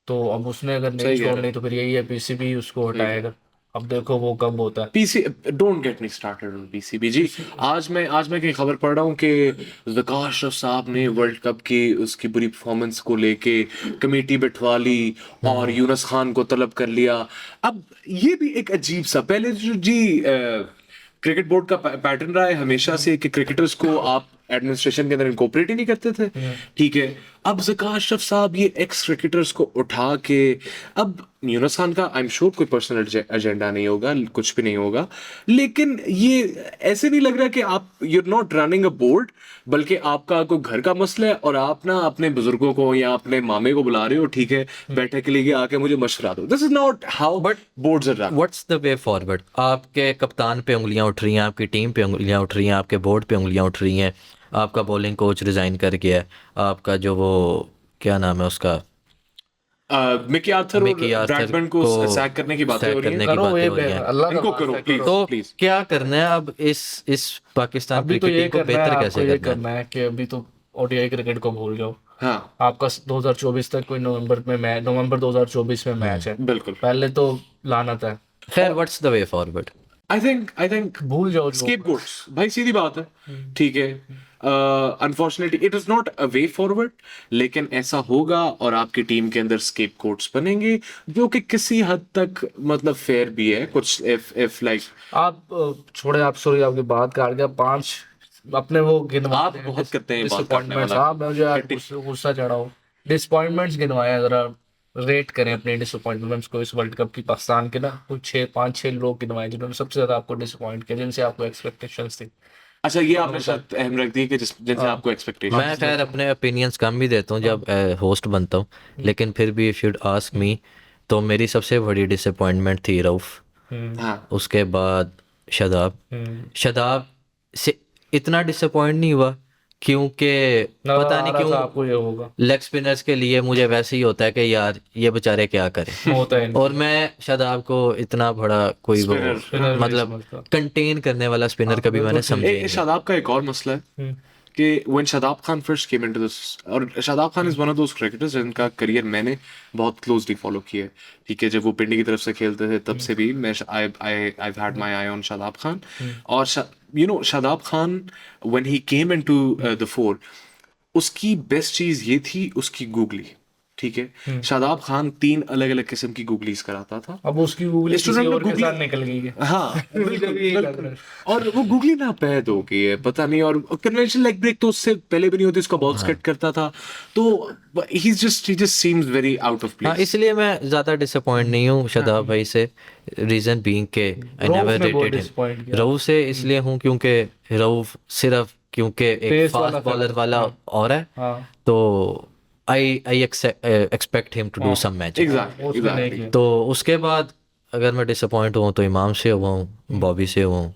तो अब उसने अगर नहीं सही कह रहा छोड़नी तो फिर यही है, पीसीबी उसको हटाएगा। अब देखो वो कब होता है। PC don't get me started on PCB ji. आज मैं कहीं खबर पढ़ रहा हूँ कि विकास अशरफ साहब ने वर्ल्ड कप की उसकी बुरी परफॉर्मेंस को लेके कमेटी बिठवा ली और यूनुस खान को तलब कर लिया। अब ये भी एक अजीब सा, पहले जो जी क्रिकेट बोर्ड का पैटर्न रहा है हमेशा से कि क्रिकेटर्स को आप एडमिनिस्ट्रेशन के अंदर इनकॉर्पोरेट ही नहीं करते थे, ठीक है। अब ज़का अशरफ साहब ये एक्स क्रिकेटर्स को उठा के, अब यूनुस खान का आई एम श्योर कोई पर्सनल एजेंडा नहीं होगा, कुछ भी नहीं होगा, लेकिन ये ऐसे नहीं लग रहा कि आप you are not running a board, बल्कि आपका कोई घर का मसला है और आप ना अपने बुजुर्गों को या अपने मामे को बुला रहे हो, ठीक है, बैठक के लिए आके मुझे मशवरा दो। This is not how but boards are run. What's the way forward? आपके कप्तान पे उंगलियां उठ रही हैं, आपकी टीम पे उंगलियां उठ रही हैं, आपके बोर्ड पे उंगलियां उठ रही हैं, आपका बॉलिंग कोच रिजाइन कर गया है, आपका जो वो क्या नाम है उसका, मिकी आर्थर और ब्रैडमैन को सैक करने की बातें हो रही हैं। करो ये, अल्लाह का इनको वास्ता करो प्लीज, तो प्लीज। क्या करना है अब इस पाकिस्तान अभी तो क्रिकेट ये टीम को करना है, बेहतर आपको कैसे ये करना है? करना है कि अभी तो ओडीआई क्रिकेट को भूल जाओ। हाँ, आपका 2024 तक कोई नवंबर 2024 में मैच है, बिल्कुल। पहले तो लानत है, खैर what's the way forward? I think भूल जाओ जो। स्केपगोट्स भाई, सीधी बात है, ठीक है। Unfortunately it is not a way forward, लेकिन ऐसा होगा और आपकी टीम के अंदर स्केपगोट्स बनेंगे जो कि किसी हद तक मतलब फेयर भी है कुछ। इफ लाइक आप छोड़े, आप सॉरी आपकी बात काट गया, 5 अपने वो गिनवा, आप बहुत करते हैं बात काटने डिसअपॉइंटमेंट्स। वाला। आप मुझे यार गुस्सा चढ़ाओ, डिसअपॉइंटमेंट्स गिनवाए जरा, रेट करें अपने डिसअपॉइंटमेंट्स को इस वर्ल्ड कप की पाकिस्तान के ना, कुछ 5-6 लोग गिनवाए जिन्होंने सबसे ज्यादा आपको डिसअपॉइंट किया, जिनसे आपको एक्सपेक्टेशंस थी। अच्छा, ये आपने शायद अहम रख दी कि जिनसे आपको एक्सपेक्टेशन। मैं खैर अपने ओपिनियंस कम भी देता हूँ जब होस्ट बनता हूँ, लेकिन फिर भी इफ यूड आस्क मी तो मेरी सबसे बड़ी डिसअपॉइंटमेंट थी रऊफ, हाँ, उसके बाद शादाब से इतना डिसअपॉइंट नहीं हुआ क्योंकि पता नहीं क्यों आपको ये होगा, लेग स्पिनर्स के लिए मुझे वैसे ही होता है कि यार ये बेचारे क्या करें। होता है और मैं शादाब को इतना बड़ा कोई वो Spinner मतलब नहीं समझता। कंटेन करने वाला स्पिनर कभी मैंने समझा ही नहीं। शादाब का एक और मसला है कि when Shadab Khan first came into this, और Shadab Khan is one of those cricketers जिनका करियर मैंने बहुत क्लोजली फॉलो किया है, ठीक है। जब वो पिंडी की तरफ से खेलते थे तब से भी मैं I've had my eye on Shadab Khan. और you know Shadab Khan when he came into the fore, उसकी बेस्ट चीज ये थी उसकी गूगली, ठीक है। शादाब खान 3 अलग अलग किस्म की गूगलीज कराता था। अब उसकी गूगली किसी स्टूडेंट और के गूगली- साथ निकल गई है। हाँ, बिल्कुल, यही लग रहा है। और वो गूगली ना पैद हो गई है, पता नहीं। और कन्वेंशनल लेग ब्रेक तो उससे पहले भी नहीं होती, उसका बॉल स्कट करता था, तो he just seems very out of हाँ, place। इसलिए मैं ज़्यादा डिसअपॉइंट नहीं हूँ शादाब भाई से, रीज़न बीइंग के आई रऊफ नेवर ने बहुत रेटेड disappoint हिम। किया। रऊफ से इसलिए हूँ क्योंकि रऊफ सिर्फ क्योंकि एक Pace वाला फास्ट बॉलर वाला और है, हाँ, तो I expect him to do some match. Exactly, उसने नहीं exactly। किया। तो उसके बाद अगर मैं डिसअपॉइंट हुआ तो इमाम से हुआ हूँ, बॉबी से हुआ हूँ।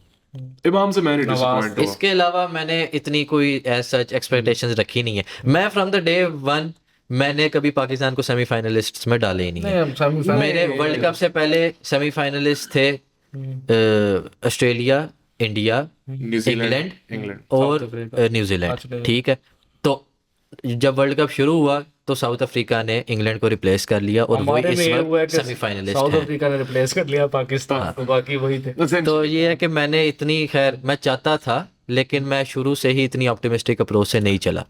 इमाम से मैंने डिसअपॉइंट हुआ। इसके अलावा मैंने इतनी कोई एज सच एक्सपेक्टेशंस रखी नहीं है। मैं फ्रॉम द डे वन मैंने कभी पाकिस्तान को सेमीफाइनलिस्ट्स में डाले ही नहीं नहीं है। हम सेमीफाइनल मेरे वर्ल्ड कप से पहले सेमीफाइनलिस्ट थे ऑस्ट्रेलिया, इंडिया, न्यूजीलैंड, इंग्लैंड और न्यूजीलैंड, ठीक है। तो जब वर्ल्ड कप शुरू हुआ तो साउथ अफ्रीका ने इंग्लैंड को रिप्लेस कर लिया और वही हमारे इस में ये हुआ है वक्त कि सेमीफाइनलिस्ट साउथ हैं। अफ्रीका ने रिप्लेस कर लिया पाकिस्तान को, बाकी वही थे। तो ये है कि मैंने इतनी, खैर मैं चाहता था लेकिन मैं शुरू से ही इतनी ऑप्टिमिस्टिक अप्रोच से नहीं चला,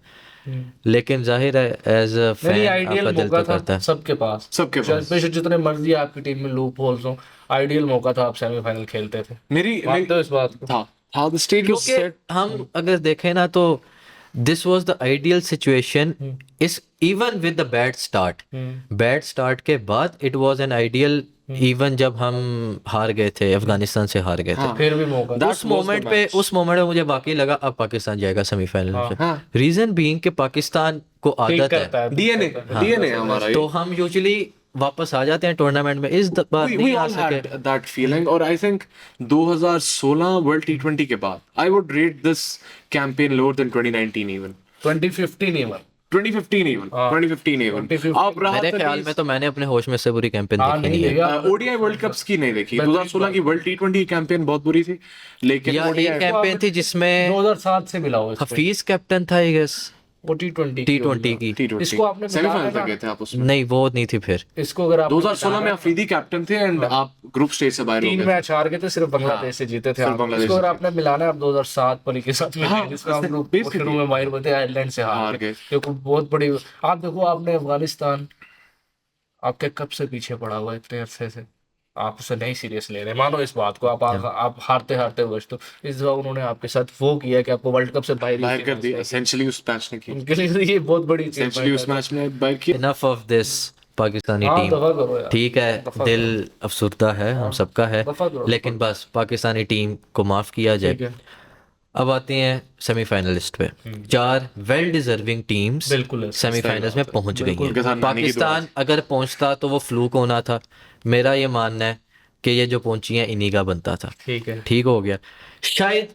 लेकिन जाहिर है एज अ नहीं फैन आइडियल आपका दिल मौका तो करता था है। सबके पास, सबके पास। बेशक जितने मर्जी आपकी टीम में लूप होल्स हो, आइडियल मौका था, आप सेमीफाइनल खेलते थे। मेरी मानते हो इस बात को? था द स्टेज वाज क्योंकि सेट। हम अगर देखें ना तो this was the ideal situation is even with the bad start के बाद it was an ideal, even जब हम हार गए थे, अफगानिस्तान से हार गए थे, फिर भी मौका था। उस मोमेंट में मुझे वाकई लगा अब पाकिस्तान जाएगा सेमीफाइनल में। रीजन बीइंग कि पाकिस्तान को आदत करता है, है डीएनए हमारा तो हम यूजुअली वापस आ जाते हैं टूर्नामेंट में, इस बार we नहीं आ all सके। had that feeling और I think 2016 वर्ल्ड टी20 के बाद I would rate this campaign lower than 2019 even 2015 even 2015 even 2015 even 2015 आप रहा मेरे ख्याल में तो मैंने अपने होश में से पूरी कैंपेन हाँ देखी नहीं नहीं है। देखा ओडीआई वर्ल्ड कप्स की नहीं देखी। 2016 की वर्ल्ड टी20 की कैंपेन बहुत बुरी थी, लेकिन या एक कैंपेन थी जिसमें 2007 से मिला हुआ हफीज कैप्टन था, आई गेस वो T20 T20 की। T20 इसको आपने सेमीफाइनल बताया तक गए थे आप उसमें। नहीं वो नहीं थी फिर। इसको अगर आप 2016 में अफरीदी कैप्टन थे एंड आप ग्रुप स्टेज से बाहर हो 3 गए। मैच हार गए थे, सिर्फ बांग्लादेश से जीते थे सिर्फ आप। बांग्लादेश इसको अगर से आपने मिलाना है आप 2007 पर के साथ में, जिसमें हम लोग basically शुरू में माहिर होते आयरलैंड से हार हार गए। गए। देखो बहुत बड़ी, आप देखो आपने अफगानिस्तान आपके कब से पीछे पड़ा हुआ है इतने अरसे से, आप उसे नहीं सीरियस ले रहे, मानो इस बात को। आप हारते हारते बच, तो इस बार उन्होंने आपके साथ वो किया कि आपको वर्ल्ड कप से बाहर कर दिया एसेंशियली उस मैच ने की। उनके लिए ये बहुत बड़ी चीज एसेंशियली उस मैच में बाहर किया। इनफ ऑफ दिस पाकिस्तानी हाँ टीम, दफा करो यार, ठीक है, दिल अफसुर्दा है, हम सबका है, दफा करो। लेकिन बस पाकिस्तानी टीम को माफ किया ठीक जाए। है अब आते हैं सेमीफाइनलिस्ट पे। 4 वेल डिजर्विंग टीम्स बिल्कुल सेमीफाइनल्स में पहुंच गई उनके साथ हैं। नानी की दुआ पाकिस्तान अगर पहुंचता तो वो फ्लूक होना था। मेरा ये मानना है कि ये जो पहुंची है इन्हीं का बनता था। ठीक है ठीक हो गया। शायद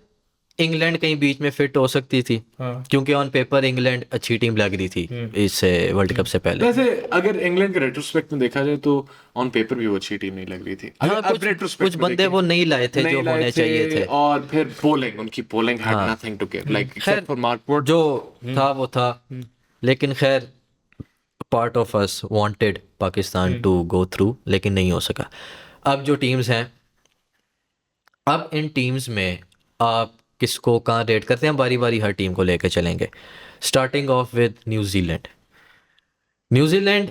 इंग्लैंड कहीं बीच में फिट हो सकती थी, हाँ क्योंकि ऑन पेपर इंग्लैंड अच्छी टीम लग रही थी इस वर्ल्ड कप से पहले। वैसे अगर इंग्लैंड के रेट्रोस्पेक्ट में देखा जाए तो ऑन पेपर भी वो अच्छी टीम नहीं लग रही थी। हाँ, अब कुछ retrospect में बंदे देखें, वो नहीं लाए थे नहीं जो लाए होने चाहिए थे। और फिर पोलिंग, उनकी bowling had nothing to give like except for Mark Wood. जो था वो था, लेकिन खैर part of us wanted Pakistan to go through, लेकिन नहीं हो सका। अब जो टीम्स हैं, अब इन टीम्स में आप किसको कहाँ रेट करते हैं, बारी बारी हर टीम को लेकर चलेंगे। Starting of with New Zealand. New Zealand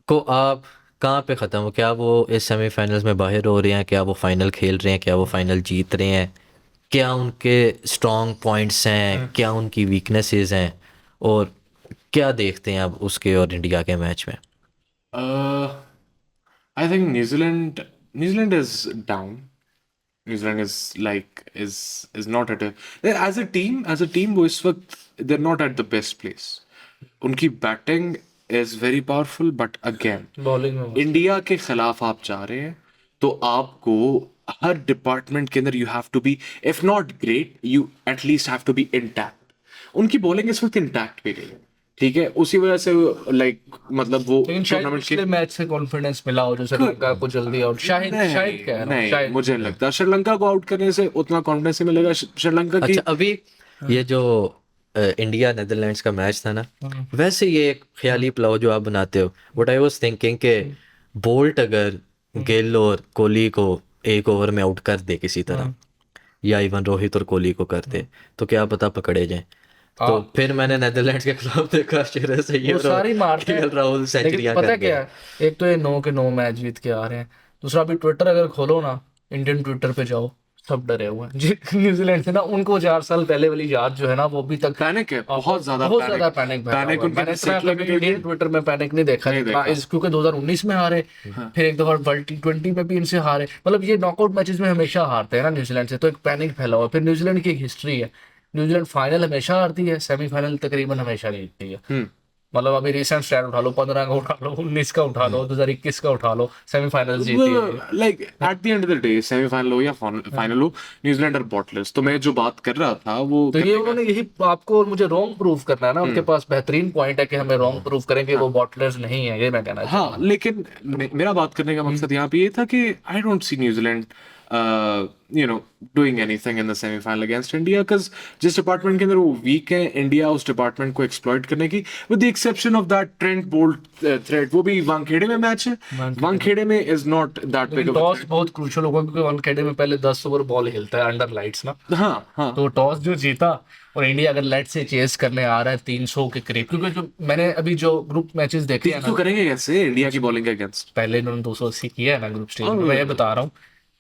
को आप कहाँ पे ख़त्म हो, क्या वो इस सेमीफाइनल्स में बाहर हो रहे हैं, क्या वो फाइनल खेल रहे हैं, क्या वो फाइनल जीत रहे हैं, क्या उनके स्ट्रॉन्ग पॉइंट्स हैं, क्या उनकी वीकनेसेस हैं, और क्या देखते हैं आप उसके और इंडिया के मैच में? I think New Zealand is down. New Zealand is like is not at a as a team वो इस वक्त they're not at the best place. उनकी batting is very powerful but again bowling में इंडिया के खिलाफ आप जा रहे हैं तो आपको हर डिपार्टमेंट के अंदर you have to be if not great you at least have to be intact. उनकी बॉलिंग इस वक्त इंटैक्ट भी नहीं है, ठीक है, उसी वजह से लाइक मतलब वो लेकिन शायद टूर्नामेंट पिछले मैच से कॉन्फिडेंस मिला हो जो श्रीलंका को जल्दी आउट, शायद कह रहा हूं, नहीं शायद मुझे नहीं लगता श्रीलंका को आउट करने से उतना कॉन्फिडेंस नहीं मिलेगा। श्रीलंका की अच्छा, अभी ये जो इंडिया नेदरलैंड्स का मैच था ना, वैसे ये एक ख्याली पुलाव जो आप बनाते हो, व्हाट आई वाज थिंकिंग कि बोल्ट अगर गिल और कोहली को एक ओवर में आउट कर दे किसी तरह, या इवन रोहित और कोहली को कर दे, तो क्या पता पकड़े जाए। तो फिर मैंने नेदरलैंड्स के खिलाफ देखा, शेर सही वो सारी मारते हैं, राहुल लेकिन सेंचुरियां पता कर क्या गया। है, एक तो ये 9 के 9 मैच जीत के आ रहे हैं, दूसरा अभी ट्विटर अगर खोलो ना, इंडियन ट्विटर पे जाओ, सब डरे हुए हैं जी न्यूजीलैंड से ना। उनको 4 साल पहले वाली याद जो है ना वो अभी तक पैनिक है, बहुत ज्यादा पैनिक पैनिक उनके मैंने इतना सेटल कभी इंडियन ट्विटर में पैनिक नहीं देखा क्योंकि 2019 में हारे, फिर एक दफा वर्ल्ड टी20 में भी इनसे हारे, मतलब ये नॉकआउट मैचेस में हमेशा हारते हैं ना न्यूजीलैंड से, तो एक पैनिक फैला हुआ। फिर न्यूजीलैंड की एक हिस्ट्री है, न्यूजीलैंड फाइनल हमेशा हारती है, सेमीफाइनल तकरीबन हमेशा जीतती है, मतलब अभी रिसेंट स्टैट उठा लो, 15 का उठा लो, 19 का उठा लो, 2021 का उठा लो, सेमीफाइनल जीती है। Like at the end of the day semifinal हो या फाइनल हो, न्यूजीलैंड आर बॉटलेस। तो मैं जो बात कर रहा था वो तो ये उन्होंने यही आपको और मुझे रॉन्ग प्रूव करना है ना, उनके पास बेहतरीन पॉइंट है कि हमें रॉन्ग प्रूव करें कि वो बॉटलर्स नहीं है, ये मैं कहना चाहता हूं। हाँ, लेकिन मेरा बात करने का मकसद यहाँ पे ये था कि I don't see New Zealand you know doing anything in the semifinal against India, because जिस डिपार्टमेंट के अंदर वो वीक है, इंडिया उस डिपार्टमेंट को एक्सप्लॉइट करने की, with the exception of that Trent Boult threat, वो भी वानखेड़े में मैच है, वानखेड़े में is not that big of. Toss बहुत क्रूशियल होगा क्योंकि वानखेड़े में पहले 10 ओवर बॉल हिलता है अंडर लाइट्स ना, हाँ हाँ, तो टॉस जो जीता और इंडिया अगर लाइट से चेस करने आ रहा है 300 के करीब, क्योंकि जो मैंने अभी जो ग्रुप मैचेस देखे हैं तो ना, करेंगे कैसे इंडिया की बॉलिंग के अगेंस्ट? पहले इन्होंने 280 किया है ना ग्रुप स्टेज में, मैं ये बता रहा हूँ।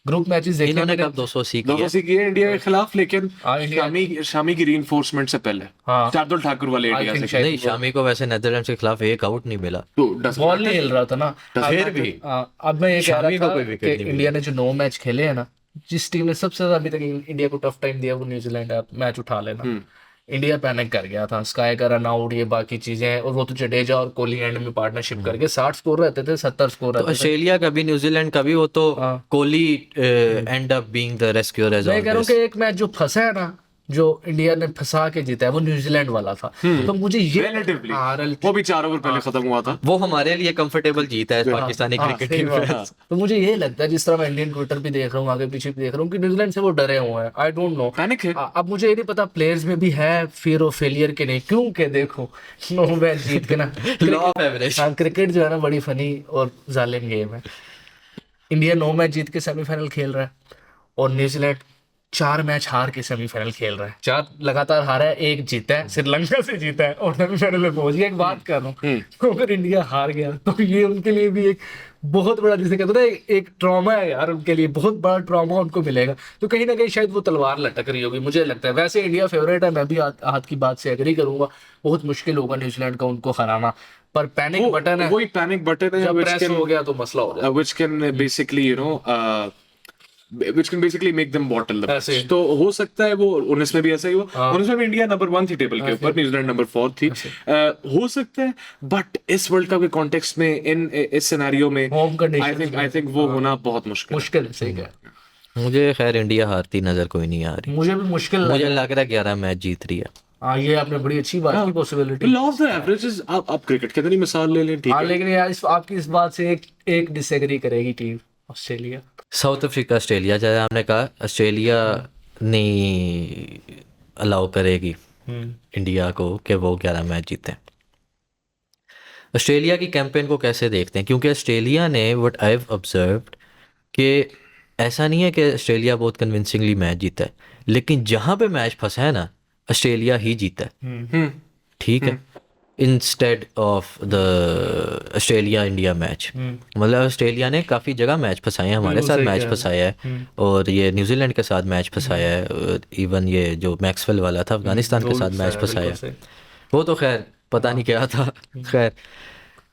ग्रुप मैचेस देखे इन्होंने मैंने। कब 280 किया? 280 किए इंडिया के खिलाफ, लेकिन हाँ, इंडिया- शामी की रीइंफोर्समेंट से पहले, हाँ। शार्दुल ठाकुर वाले I इंडिया think से। शायद नहीं, शामी को वैसे नेदरलैंड्स के खिलाफ एक आउट नहीं मिला। तो doesn't बॉल matter. नहीं हिल रहा था ना। फिर भी। अब मैं ये कह शामी रहा को था कोई कि विकेट नहीं इंडिया ने जो 9 मैच खेले हैं ना, जिस टीम ने सबसे ज्यादा अभी तक इंडिया को टफ टाइम दिया वो न्यूजीलैंड है, मैच उठा लेना। इंडिया पैनिक कर गया था, स्काई का रन आउट, ये बाकी चीजें, और वो तो जडेजा और कोहली एंड में पार्टनरशिप करके 60 स्कोर रहते थे, 70 स्कोर तो रहते थे। ऑस्ट्रेलिया का भी न्यूजीलैंड का भी वो तो हाँ। Kohli end up being the rescuer as मैं कह रहा हूँ ऑलवेज। कि एक मैच जो फंसा है ना, जो इंडिया ने फंसा के जीता है, वो न्यूजीलैंड वाला था। तो मुझे ये Relatively. हाँ, वो भी 4 ओवर पहले खत्म हुआ था। वो हमारे लिए कंफर्टेबल जीत है पाकिस्तानी हाँ, क्रिकेट सही टीम बात में। है। तो मुझे ये लगता है, जिस तरह मैं इंडियन ट्विटर भी देख रहा हूँ, आगे पीछे भी देख रहा हूँ, कि न्यूजीलैंड से वो डरे हुए हैं। आई डोंट नो, पैनिक है। अब मुझे ये नहीं पता प्लेयर्स में भी है फियर ऑफ फेलियर के नहीं, क्योंकि देखो 9 मैच जीत के ना लॉ ऑफ एवरेज। हाँ, क्रिकेट जो है ना बड़ी फनी और जालिम गेम है। इंडिया 9 मैच जीत के सेमीफाइनल खेल रहा है और न्यूजीलैंड 4 मैच हार के सेमीफाइनल खेल रहा है। 4 लगातार हारा है, 1 जीता है, श्रीलंका से जीता है और सेमीफाइनल में पहुंच गया। एक बात कर रहा हूँ, तो अगर इंडिया हार गया तो ये उनके लिए भी एक बहुत बड़ा, जिसे कहते हैं ना, एक ट्रॉमा है यार, उनके लिए बहुत बड़ा ट्रॉमा उनको मिलेगा। तो कहीं ना कहीं शायद वो तलवार लटक रही होगी, मुझे लगता है। वैसे इंडिया फेवरेट है, मैं भी हाथ की बात से एग्री करूंगा, बहुत मुश्किल होगा न्यूजीलैंड का उनको हराना, पर पैनिक बटन है, वही पैनिक बटन है, जब which प्रेस can हो गया तो मसला हो गया। which can basically which can basically make them bottle the ऐसे। match। तो हो सकता है वो 19 में भी ऐसा ही हुआ। 19 में इंडिया नंबर 1 थी टेबल के ऊपर, न्यूजीलैंड नंबर 4 थी। हो सकता है, बट इस वर्ल्ड कप के कॉन्टेक्स्ट में, इस सिनेरियो में, Home conditions आई थिंक वो होना बहुत मुश्किल है। मुश्किल है, सही कहा। मुझे खैर इंडिया हारती नजर कोई नहीं आ रही। मुझे भी मुश्किल मुझे लगा। लग रहा है 11 मैच जीत रही है। हाँ, ये आपने बड़ी अच्छी बात की, possibility. Law of the averages, आप क्रिकेट के अंदर ही मिसाल ले लें, ठीक हाँ, है। लेकिन यार आपकी इस बात से एक डिसएग्री करेगी team, Australia. South Africa Australia, जैसे हमने कहा ऑस्ट्रेलिया नहीं अलाउ करेगी इंडिया को कि वो 11 मैच जीते। ऑस्ट्रेलिया की कैंपेन को कैसे देखते हैं? क्योंकि ऑस्ट्रेलिया ने व्हाट आई हैव ऑब्जर्व्ड कि ऐसा नहीं है कि ऑस्ट्रेलिया बहुत कन्विंसिंगली मैच जीता है, लेकिन जहाँ पे मैच फंसा है ना, ऑस्ट्रेलिया ही जीता है। ठीक है, instead of the Australia India match. मतलब ऑस्ट्रेलिया ने काफ़ी जगह मैच फंसाए हैं, हमारे साथ मैच फंसाया है, और ये न्यूजीलैंड के साथ मैच फंसाया है, इवन ये जो मैक्सवेल वाला था अफगानिस्तान के साथ मैच फंसाया है। वो तो खैर पता नहीं क्या था, खैर।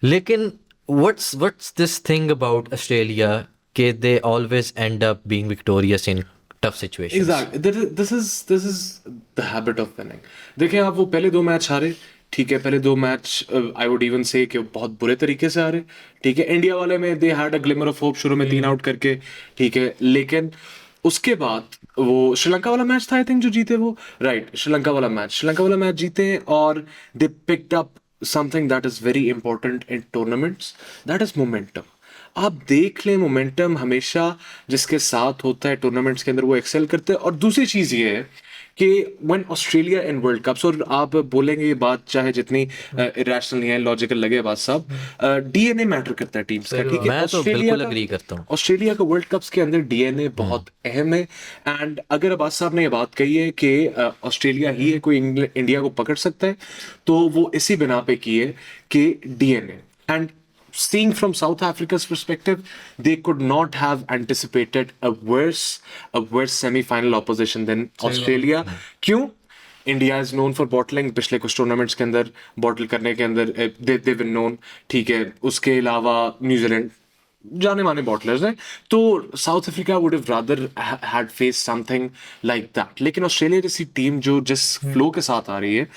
लेकिन what's this thing about Australia कि they always end up being victorious in tough situations. Exactly. This is the habit of winning. देखें आप, वो पहले 2 मैच हारे, ठीक है, पहले 2 मैच आई वुड इवन से कि बहुत बुरे तरीके से हारे, ठीक है। इंडिया वाले में they had a glimmer of hope, शुरू में 3 आउट करके, ठीक है, लेकिन उसके बाद वो श्रीलंका वाला मैच था, आई थिंक, जो जीते वो, राइट, श्रीलंका वाला मैच जीते, और दे picked up something that is very important in tournaments, that is momentum. आप देख लें, मोमेंटम हमेशा जिसके साथ होता है टूर्नामेंट्स के अंदर वो एक्सेल करते हैं। और दूसरी चीज़ ये है कि when Australia in world cups, और आप बोलेंगे ये बात चाहे जितनी इरेशनल नहीं है, लॉजिकल लगे बात साहब, डीएनए मैटर करता है टीम्स का, ठीक है। मैं तो बिल्कुल एग्री करता हूँ। ऑस्ट्रेलिया का वर्ल्ड कप्स के अंदर डीएनए बहुत अहम है। एंड अगर अब्बास साहब ने ये बात कही है कि ऑस्ट्रेलिया ही है कोई इंडिया को पकड़ सकता है, तो वो इसी बिना पे की है कि DNA. And seeing from South Africa's perspective, they could not have anticipated a worse semi-final opposition than Australia. क्यों? India is known for bottling, पिछले कुछ टूर्नामेंट्स के अंदर बॉटल करने के अंदर दे बीन नोन, ठीक है। उसके अलावा न्यूजीलैंड जाने माने बॉटलर्स हैं, तो south Africa would have rather had face something like that. लेकिन ऑस्ट्रेलिया जैसी टीम जो जिस फ्लो के साथ आ रही है,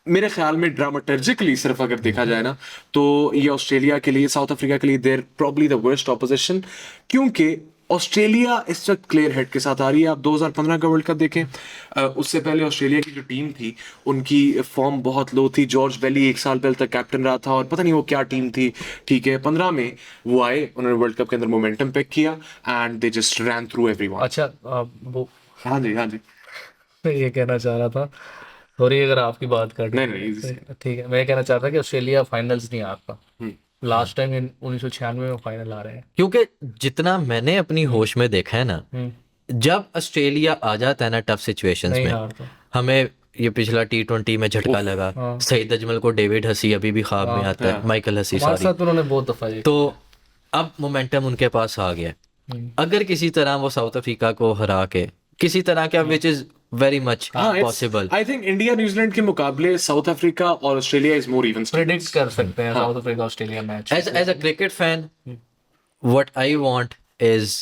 मेरे ख्याल में ड्रामाटर्जिकली सिर्फ अगर देखा जाए ना, तो ये ऑस्ट्रेलिया के लिए, साउथ अफ्रीका के लिए देर प्रॉब्ली द वर्स्ट ऑपोजिशन, क्योंकि ऑस्ट्रेलिया इस वक्त क्लियर हेड के साथ आ रही है। आप 2015 का वर्ल्ड कप देखें, उससे पहले ऑस्ट्रेलिया की जो टीम थी उनकी फॉर्म बहुत लो थी। जॉर्ज बेली 1 साल पहले तक कैप्टन रहा था और पता नहीं वो क्या टीम थी, ठीक है। 15 में वो आए, उन्होंने वर्ल्ड कप के अंदर मोमेंटम पिक किया and they just ran through everyone. अच्छा वो हाँ जी, हाँ जी। मैं ये कहना चाह रहा था, सॉरी अगर आपकी बात कर नहीं नहीं, easy से। ठीक है, मैं कहना चाह रहा था कि ऑस्ट्रेलिया फाइनल्स नहीं आता। लास्ट टाइम 1996 में फाइनल आ रहे हैं। क्योंकि जितना मैंने अपनी होश में देखा है ना, जब ऑस्ट्रेलिया आ जाता है ना टफ सिचुएशंस नहीं में, हारता। हमें ये पिछला T20 में झटका लगा, सईद अजमल को डेविड हसी अभी भी ख्वाब में आता है, माइकल हसी हमारे सॉरी। साथ उन्होंने बहुत दफा ये तो अब मोमेंटम उनके पास आ गया है। अगर किसी तरह वो साउथ अफ्रीका को हरा के किसी तरह का, which is very much possible, I think India New Zealand के मुकाबले साउथ अफ्रीका और Australia is more even. Predict कर सकते हैं south Africa Australia match. as a cricket fan, what I want is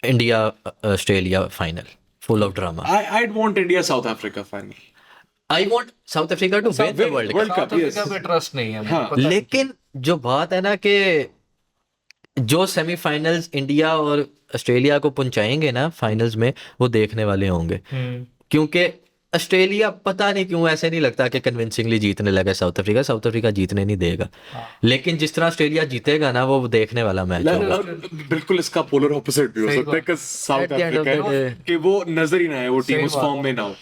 India Australia final full of drama. I'd want India South Africa final. I want South Africa to win the World Cup. Cup, south yes. Africa पे ट्रस्ट नहीं है हाँ, पता है। लेकिन जो बात है ना कि जो सेमीफाइनल्स इंडिया और ऑस्ट्रेलिया को पहुंचाएंगे ना फाइनल्स में, वो देखने वाले होंगे। क्योंकि ऑस्ट्रेलिया पता नहीं क्यों ऐसे नहीं लगता कि कन्विंसिंगली जीतने लगा साउथ अफ्रीका। साउथ अफ्रीका जीतने नहीं देगा, लेकिन जिस तरह ऑस्ट्रेलिया जीतेगा ना, वो देखने वाला मैच होगा। बिल्कुल इसका पोलर ऑपोजिट भी हो सकता है, because south At the end of Africa the day- कि वो नजर ही ना आए, वो टीम सही उस बात फॉर्म में ना हो।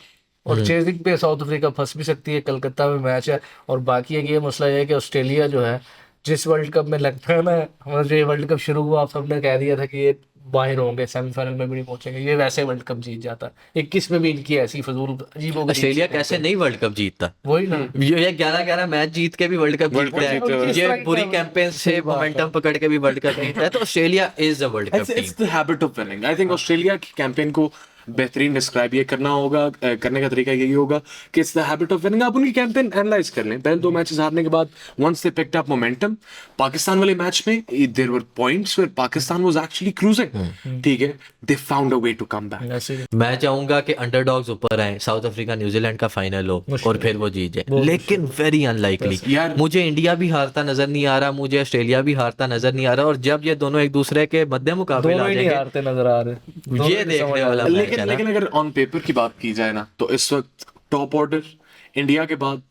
और चेजिंग पे साउथ अफ्रीका फंस भी सकती है। कलकत्ता में मैच है। और बाकी एक ये मसला है कि ऑस्ट्रेलिया जो है, जिस वर्ल्ड कप में लगता है ना, हमारा जो ये वर्ल्ड कप शुरू हुआ, आप सबने कह दिया था कि ये बाहर होंगे, सेमीफाइनल में भी नहीं पहुंचेंगे, ये वैसे वर्ल्ड कप जीत जाता। 21 में भी इनकी ऐसी फजूल अजीब ऑस्ट्रेलिया कैसे नहीं वर्ल्ड कप जीतता? वही ना। ये 11-11 मैच जीत के भी वर्ल्ड कप जीतता है, ये पूरी कैंपेन से मोमेंटम पकड़ के भी वर्ल्ड कप जीतता है। तो Australia is the world cup It's the habit of winning. I think Australia की कैंपेन को बेहतरीन डिस्क्राइब ये करना होगा, करने का तरीका यही होगा कि it's the habit of winning. आप उनकी कैंपेन एनालाइज कर लें। पहले 2 मैचेस हारने के बाद, once they picked up momentum, Pakistan वाले मैच में there were points where Pakistan was actually cruising, ठीक है। They found a way to come back. ऐसे मैं चाहूंगा कि अंडरडॉग्स ऊपर आए, साउथ अफ्रीका न्यूजीलैंड का फाइनल हो और फिर वो जीत जाए, लेकिन वेरी अनलाइकली। यार मुझे इंडिया भी हारता नजर नहीं आ रहा, मुझे ऑस्ट्रेलिया भी हारता नजर नहीं आ रहा, और जब ये दोनों एक दूसरे के मध्य मुकाबले दोनों आ ही नहीं जाएंगे, हारते नजर आ रहे। ये देखने वाला मैच लेकिन है ना। लेकिन अगर ऑन पेपर की बात की जाए ना, तो इस वक्त टॉप ऑर्डर इंडिया के बाद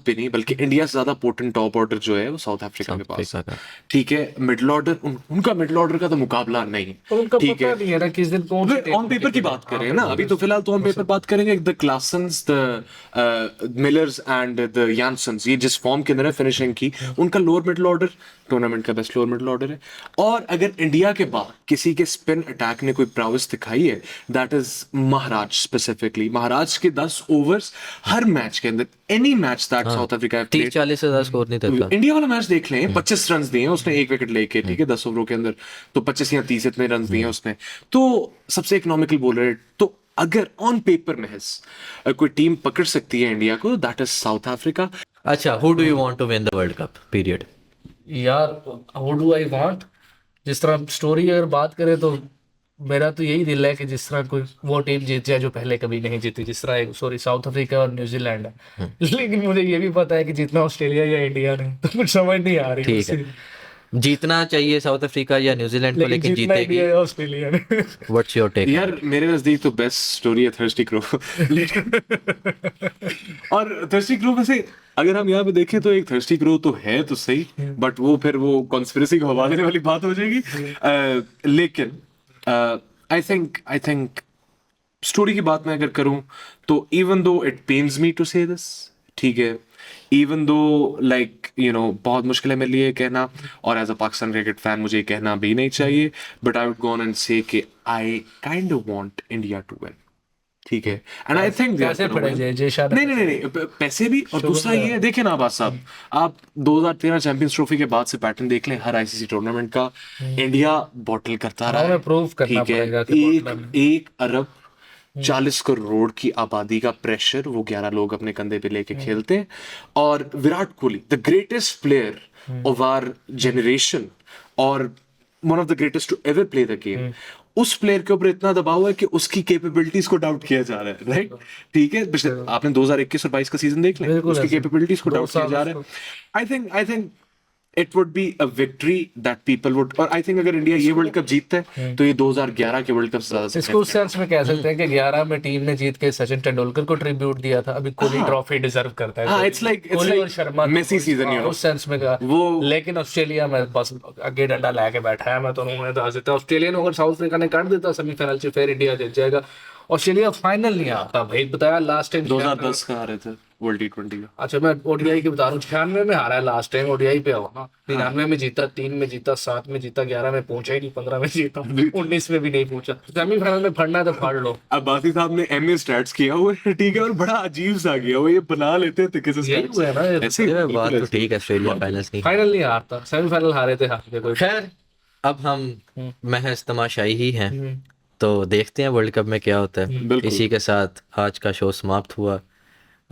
पे नहीं, बल्कि इंडिया से ज्यादा पोटेंट टॉप ऑर्डर जो है वो साउथ अफ्रीका के पास है, ठीक है। मिडिल ऑर्डर, उनका मिडिल ऑर्डर का तो मुकाबला नहीं, उनका ठीक पता है। नहीं है ना किस दिन कौन सी टीम ऑन पेपर की बात कर रहे हैं ना अभी, तो फिलहाल तो ऑन पेपर बात करेंगे। The Klaasens, the Millers and the Jansens, ये जिस फॉर्म के अंदर है फिनिशिंग की, उनका लोअर मिडिल ऑर्डर टूर्नामेंट का बेस्ट लोअर मिडिल ऑर्डर है। और अगर इंडिया के बाद किसी के स्पिन अटैक ने कोई प्राउस दिखाई है, दैट इज महाराज स्पेसिफिकली। महाराज के 10 ओवर्स हर मैच के अंदर, any match that south Africa 30-40 से ज्यादा स्कोर नहीं देता। इंडिया वाला मैच देख लें, 25 रन दिए उसने, 1 विकेट लेके, ठीक है, 10 ओवरों के अंदर, तो 25 या 30 इतने रन दिए उसने, तो सबसे इकोनॉमिकल बॉलर है। तो अगर ऑन पेपर में कोई टीम पकड़ सकती है इंडिया को, दैट इज साउथ अफ्रीका। अच्छा, who do you want to win the world cup period? यार हाउ डू आई वांट, जिस तरह स्टोरी अगर बात करें तो मेरा तो यही दिल है कि जिस तरह कोई वो टीम जीत जाए जो पहले कभी नहीं जीती, जिस तरह साउथ अफ्रीका और न्यूजीलैंड है। लेकिन मुझे ये भी पता है कि जीतना ऑस्ट्रेलिया या इंडिया ने, तो कुछ समझ नहीं आ रही ठीक है, जीतना चाहिए साउथ अफ्रीका या न्यूजीलैंड को, लेकिन जीतना जीतेगी इंडिया या ऑस्ट्रेलिया ने। What's your take? यार मेरे नजदीक तो बेस्ट स्टोरी है थर्स्टी क्रो। और थर्स्टी क्रो में से अगर हम यहाँ पे देखें तो एक थर्स्टी क्रो तो है तो सही, बट वो फिर वो कॉन्स्पिरेसी को हवा देने वाली बात हो जाएगी। लेकिन आई थिंक स्टोरी की बात मैं अगर करूं तो even though it pains me to say this, ठीक है, इवन दो लाइक बहुत मुश्किल है मेरे लिए कहना, और as a Pakistan cricket fan मुझे ये कहना भी नहीं चाहिए, but I would go on and say कि I kind of want India to win, ठीक है। एंड आई थिंक पैसे पड़े जय शाह नहीं, पैसे भी, और दूसरा ये है, देखें ना आबाद साहब, आप 2013 चैंपियंस ट्रॉफी के बाद से पैटर्न देख लें, हर आईसीसी टूर्नामेंट का इंडिया बॉटल करता रहा है, प्रूव करना ठीक है। पड़ेगा कि 1 अरब 40 करोड़ की आबादी का प्रेशर वो 11 लोग अपने कंधे पे लेके खेलते हैं, और Virat Kohli the greatest player of our generation और one of the greatest to ever play the game, उस प्लेयर के ऊपर इतना दबाव है कि उसकी कैपेबिलिटीज को डाउट किया जा रहा है, राइट? ठीक है, पिछले आपने 2021 और 22 का सीजन देख लिया, उसकी कैपेबिलिटीज को डाउट किया जा रहा है। I think it would be a victory that people would, और आई थिंक अगर इंडिया ये वर्ल्ड कप जीतता है तो ये 2011 के वर्ल्ड कप से ज्यादा इसको उस सेंस में कह सकते हैं कि 11 में टीम ने जीत के सचिन तेंदुलकर को ट्रिब्यूट दिया था, अभी कोहली ट्रॉफी डिजर्व करता है। हाँ, it's like कोहली और Sharma Messi season, you know. उस सेंस में कहा वो- लेकिन ऑस्ट्रेलिया में बस आगे डंडा लेके बैठा है, मैं तो उन्होंने दाज देता ऑस्ट्रेलिया ने, अगर साउथ अफ्रीका ने कर देता सेमीफाइनल से फिर इंडिया जीत जाएगा। ऑस्ट्रेलिया फाइनल नहीं आता भाई, बताया लास्ट टाइम 2010 का हारे थे वर्ल्ड टी20 का। अच्छा मैं ओडीआई की बता रहा हूँ, 96 में हारा है लास्ट टाइम, ओडीआई पे हो ना, 99 में जीता, 3 में जीता, 7 में जीता, 11 में पहुंचा ही नहीं, 15 में जीता, 19 में भी नहीं पहुंचा। सेमीफाइनल में फड़ना है तो फाड़ लो। अब्बासी साहब ने एमए स्टैट्स किया हुआ है, ठीक है, और बड़ा अजीब सा किया हुआ, ये बना लेते थे किसी यही हुआ है ना, ऐसे ही, बात तो ठीक है, ऑस्ट्रेलिया फाइनल्स नहीं। फाइनल नहीं हारता, सेमीफाइनल हारे थे, हार गए कोई। खैर अब हम महज तमाशाई ही हैं, तो देखते हैं वर्ल्ड कप में क्या होता है। बिल्कुल। इसी के साथ आज का शो समाप्त हुआ।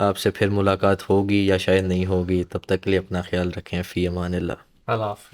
आपसे फिर मुलाकात होगी या शायद नहीं होगी, तब तक के लिए अपना ख्याल रखें। फी अमान अल्लाह। अल्लाह हाफ़िज़।